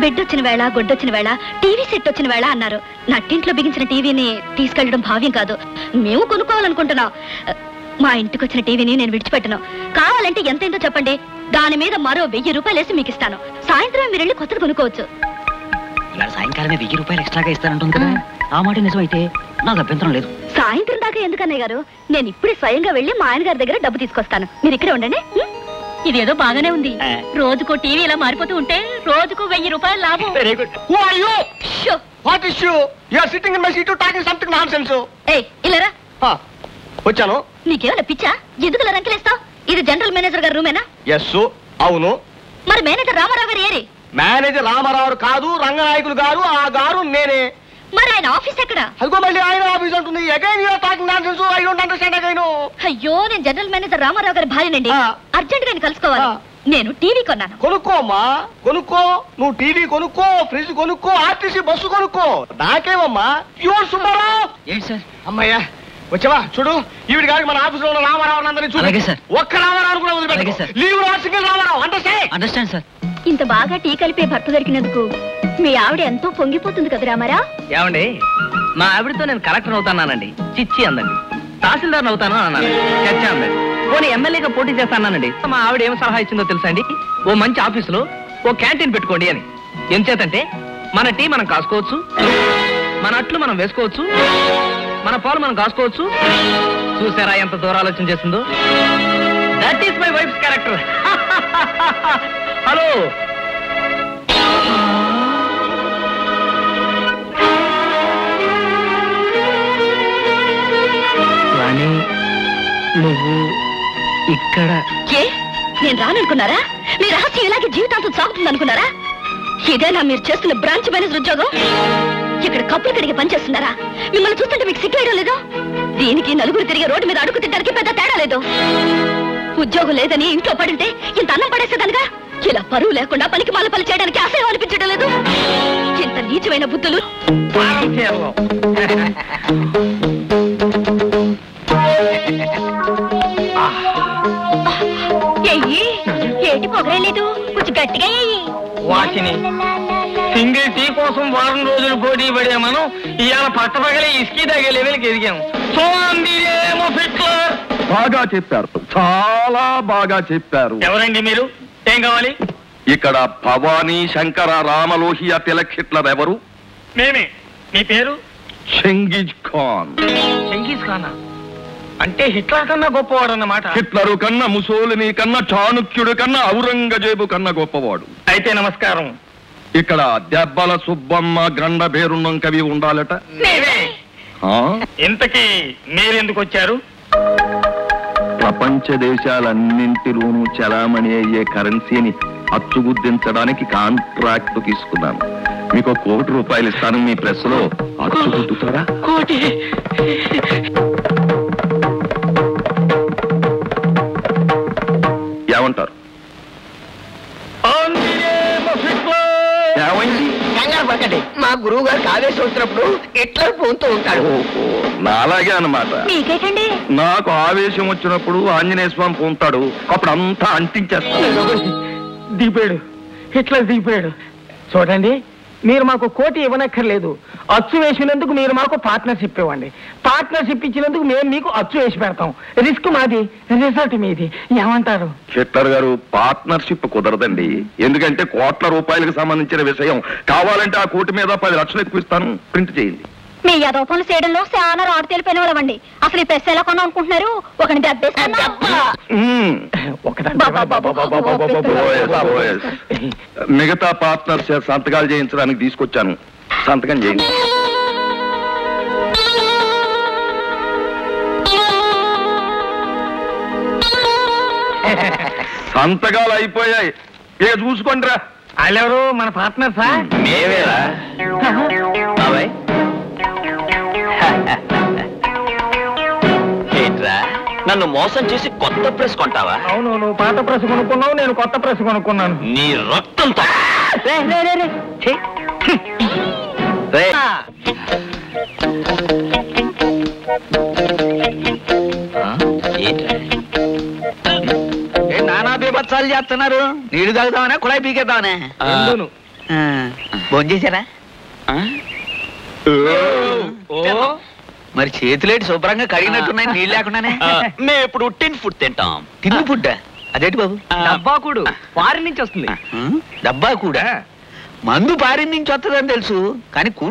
Speaker 7: బెడ్ వచ్చిన వేళ, గొడ్డొచ్చిన వేళ, టీవీ సెట్ వచ్చిన వేళ అన్నారు. నట్టింట్లో బిగించిన టీవీని తీసుకెళ్లడం భావ్యం కాదు. మేము కొనుక్కోవాలనుకుంటున్నాం. మా ఇంటికి వచ్చిన టీవీని నేను విడిచిపెట్టను. కావాలంటే ఎంతైందో చెప్పండి, దాని మీద మరో 1000 రూపాయలు వేసి మీకు ఇస్తాను. సాయంత్రం మీరు వెళ్ళి కొత్తది కొనుక్కోవచ్చు.
Speaker 2: ఇలా సాయంకాలమే 1000 రూపాయలు ఎక్స్ట్రాగా ఇస్తానంటుంది కదా, ఆ మాట నిజమైతే నాకు అభ్యంతరం లేదు.
Speaker 7: సాయంత్రం దాకా ఎందుకన్నయ్య గారు, నేను ఇప్పుడే స్వయంగా వెళ్ళి మా ఆయన గారి దగ్గర డబ్బు తీసుకొస్తాను. మీరు ఇక్కడే ఉండండి.
Speaker 6: ఇదేదో బాగానే ఉంది. రోజుకో టీవీ ఇలా మారిపోతూ ఉంటే రోజుకు 1000 రూపాయలు లాభం.
Speaker 8: Very good. Who are you? What is you? You are sitting in my seat talking something nonsense.
Speaker 7: ఏయ్ ఇల్లరా.
Speaker 8: వచ్చాను.
Speaker 7: నీకేమైనా పిచ్చా? ఎందుకు ఇలా రంకెలేస్తావు? ఇది జనరల్ మేనేజర్ గారి రూమేనా?
Speaker 8: ఎస్ అవును.
Speaker 7: మరి మేనేజర్ రామారావు గారు ఏరి?
Speaker 8: మేనేజర్ రామారావు కాదు, రంగనాయకులు గారు. ఆ గారు నేనే.
Speaker 7: మరి ఆయన ఆఫీస్ ఎక్కడ?
Speaker 8: అదిగో మళ్ళీ ఆయన ఆఫీస్ ఉంటుంది. Again you are talking nonsense. I don't understand again.
Speaker 7: అయ్యో, నేను జనరల్ మేనేజర్ రామారావు గారి భార్యనండి. అర్జెంట్ గా కలుసుకోవాలి. నేను టీవీ కొన్నాను.
Speaker 8: కొనుక్కోమ్మా, కొనుక్కో. నువ్వు టీవీ కొనుక్కో, ఫ్రిడ్జ్ కొనుక్కో, ఆర్టీసీ బస్సు కొనుక్కో. నాకేమమ్మా. యువర్ సుబ్బారావు.
Speaker 2: ఏంటి సార్?
Speaker 8: అమ్మయ్యా వచ్చావా? చూడు, ఈవిడ గారికి మన ఆఫీస్ లో ఉన్న రామారావు అందరినీ చూడు.
Speaker 2: అలాగే సార్.
Speaker 8: ఒక్క రామారావు కూడా వదిలిపెట్టకు. Leave not single Ramarao.
Speaker 2: Understand sir.
Speaker 7: ఇంత బాగా టీ కలిపే భర్త దొరికినందుకు మీ ఆవిడ ఎంతో పొంగిపోతుంది కదా రామారా.
Speaker 1: ఏమండి, మా ఆవిడతో నేను కలెక్టర్ అవుతానండి, చిచ్చి అందండి. తహసీల్దార్ అవుతాను అన్నాను, చర్చ అందండి. పోనీ ఎమ్మెల్యేగా పోటీ చేస్తానండి. మా ఆవిడ ఏం సలహా ఇచ్చిందో తెలుసా అండి? ఓ మంచి ఆఫీసులో ఓ క్యాంటీన్ పెట్టుకోండి అని. ఎంచేతంటే మన టీ మనం కాసుకోవచ్చు, మన అట్లు మనం వేసుకోవచ్చు, మన పాలు మనం కాసుకోవచ్చు. చూసారా ఎంత దూరం ఆలోచన చేస్తుందో? That is my wife's character. Hello, Rani, నువ్వు ఇక్కడ?
Speaker 7: ఏ నేను రాననుకున్నారా? మీ రహస్యం ఇలాగే జీవితాంతం సాగుతుంది అనుకున్నారా? ఇదేనా మీరు చేస్తున్న బ్రాంచ్ మేనేజర్ ఉద్యోగం? ఇక్కడ కప్పులు కడిగి పనిచేస్తున్నారా? మిమ్మల్ని చూస్తుంటే మీకు సిగ్గేయడం లేదు? దీనికి నలుగురు తిరిగి రోడ్డు మీద అడుగు తిట్టడానికి పెద్ద తేడా లేదు. ఉద్యోగం లేదని ఇంట్లో పడింటే ఇంత అన్నం పడేసేదానిగా? ఇలా పరువు లేకుండా పనికి మాల పని చేయడానికి అసహ్యం అనిపించడం లేదు? ఇంత నీచమైన బుద్ధులు. ఏంటి పొగరేలేదు? కొంచెం గట్టిగా
Speaker 11: వాచిని సింగిల్ టీ కోసం వారం రోజులు పోటీ పడే మనం ఇవాళ పట్టపగలే ఇసుకీ తగ్గే లెవెల్కి ఎదిగాము.
Speaker 5: బాగా చెప్పారు, చాలా బాగా చెప్పారు.
Speaker 11: ఎవరండి మీరు? ఏం కావాలి?
Speaker 5: ఇక్కడ భవానీ శంకర రామలోహియ తిలక్ హిట్లర్ ఎవరు?
Speaker 11: మేమే. మీ పేరు?
Speaker 5: చెంగిజ్ ఖాన్.
Speaker 11: చెంగీజ్ ఖానా? అంటే హిట్లర్ కన్నా గొప్పవాడు అన్నమాట.
Speaker 5: హిట్లరు కన్నా, ముసోలిని కన్నా, చాణుక్యుడు కన్నా, ఔరంగజేబు కన్నా గొప్పవాడు.
Speaker 11: అయితే నమస్కారం.
Speaker 5: ఇక్కడ దెబ్బల సుబ్బమ్మ, గండ బేరున్నం కవి ఉండాలట.
Speaker 11: ఇంతకీ మీరెందుకు వచ్చారు?
Speaker 5: ప్రపంచ దేశాలన్నింటిలోనూ చలామణి అయ్యే కరెన్సీని అచ్చుగుద్దించడానికి కాంట్రాక్ట్ తీసుకున్నాను. మీకు 1 కోటి రూపాయలు ఇస్తాను. మీ ప్రెస్ లో అచ్చుగుద్దుతారా?
Speaker 11: కోటి?
Speaker 5: ఏమంటారు?
Speaker 8: కంగారు పడకండి. మా గురువు గారు ఆవేశం వచ్చినప్పుడు హిట్లర్ పోతూ ఉంటాడు.
Speaker 5: నాలాగే అన్నమాట.
Speaker 7: మీకేటండి?
Speaker 5: నాకు ఆవేశం వచ్చినప్పుడు ఆంజనేయ స్వామి పొంతాడు, అప్పుడు అంతా అంటించేస్తాడు.
Speaker 11: దిగిపోయాడు, హిట్లర్ దిగిపోయాడు. చూడండి,
Speaker 13: మీరు మాకు కోటి ఇవ్వనక్కర్లేదు. అచ్చు వేసినందుకు మీరు మాకు పార్ట్నర్షిప్ ఇవ్వండి. పార్ట్నర్షిప్ ఇచ్చినందుకు మేము మీకు అచ్చు వేసి పెడతాం. రిస్క్ మాది, రిజల్ట్ మీది. ఏమంటారు?
Speaker 5: హిట్లర్ గారు, పార్ట్నర్షిప్ కుదరదండి. ఎందుకంటే కోట్ల రూపాయలకు సంబంధించిన విషయం. కావాలంటే ఆ కోటి మీద 10 లక్షలు ఎక్కువ ఇస్తాను, ప్రింట్ చేయండి.
Speaker 7: మీ యదోపనులు చేయడంలో చాలా రాడు తెలిపోయిన వాళ్ళవండి. అసలు ఈ పెస్ ఎలా కొన్నా అనుకుంటున్నారు? ఒకని
Speaker 5: మిగతా పార్ట్నర్స్ సంతకాలు చేయించడానికి తీసుకొచ్చాను. సంతకం చేయండి. సంతకాలు అయిపోయాయి, ఇక చూసుకోండి రా.
Speaker 13: వాళ్ళెవరు? మన పార్ట్నర్సా?
Speaker 3: మేవేరా బాబాయ్? ఏంట్రా నన్ను మోసం చేసి కొత్త ప్రెస్ కొంటావా?
Speaker 13: అవును, నువ్వు పాత ప్రెస్ కొనుక్కున్నావు, నేను కొత్త ప్రెస్ కొనుక్కున్నాను.
Speaker 3: నీ రక్తంతో
Speaker 9: నానా బీభత్సాలు చేస్తున్నారు. నీళ్లు తాగుతామనే కుళాయి పీకేద్దామనే? భోజనం చేశారా? మరి చేతులేటి శుభ్రంగా కడిగినట్టున్నాయి నీళ్ళు లేకుండానే.
Speaker 3: మేము ఇప్పుడు టిన్ ఫుడ్ తింటాం.
Speaker 9: టిన్ ఫుడ్ అదేంటి బాబు?
Speaker 1: డబ్బాకుడు ఫారిన్ నుంచి వస్తుంది.
Speaker 9: డబ్బా కూడా మందు పారిన్ నుంచి వస్తుందని తెలుసు, కానీ కూడు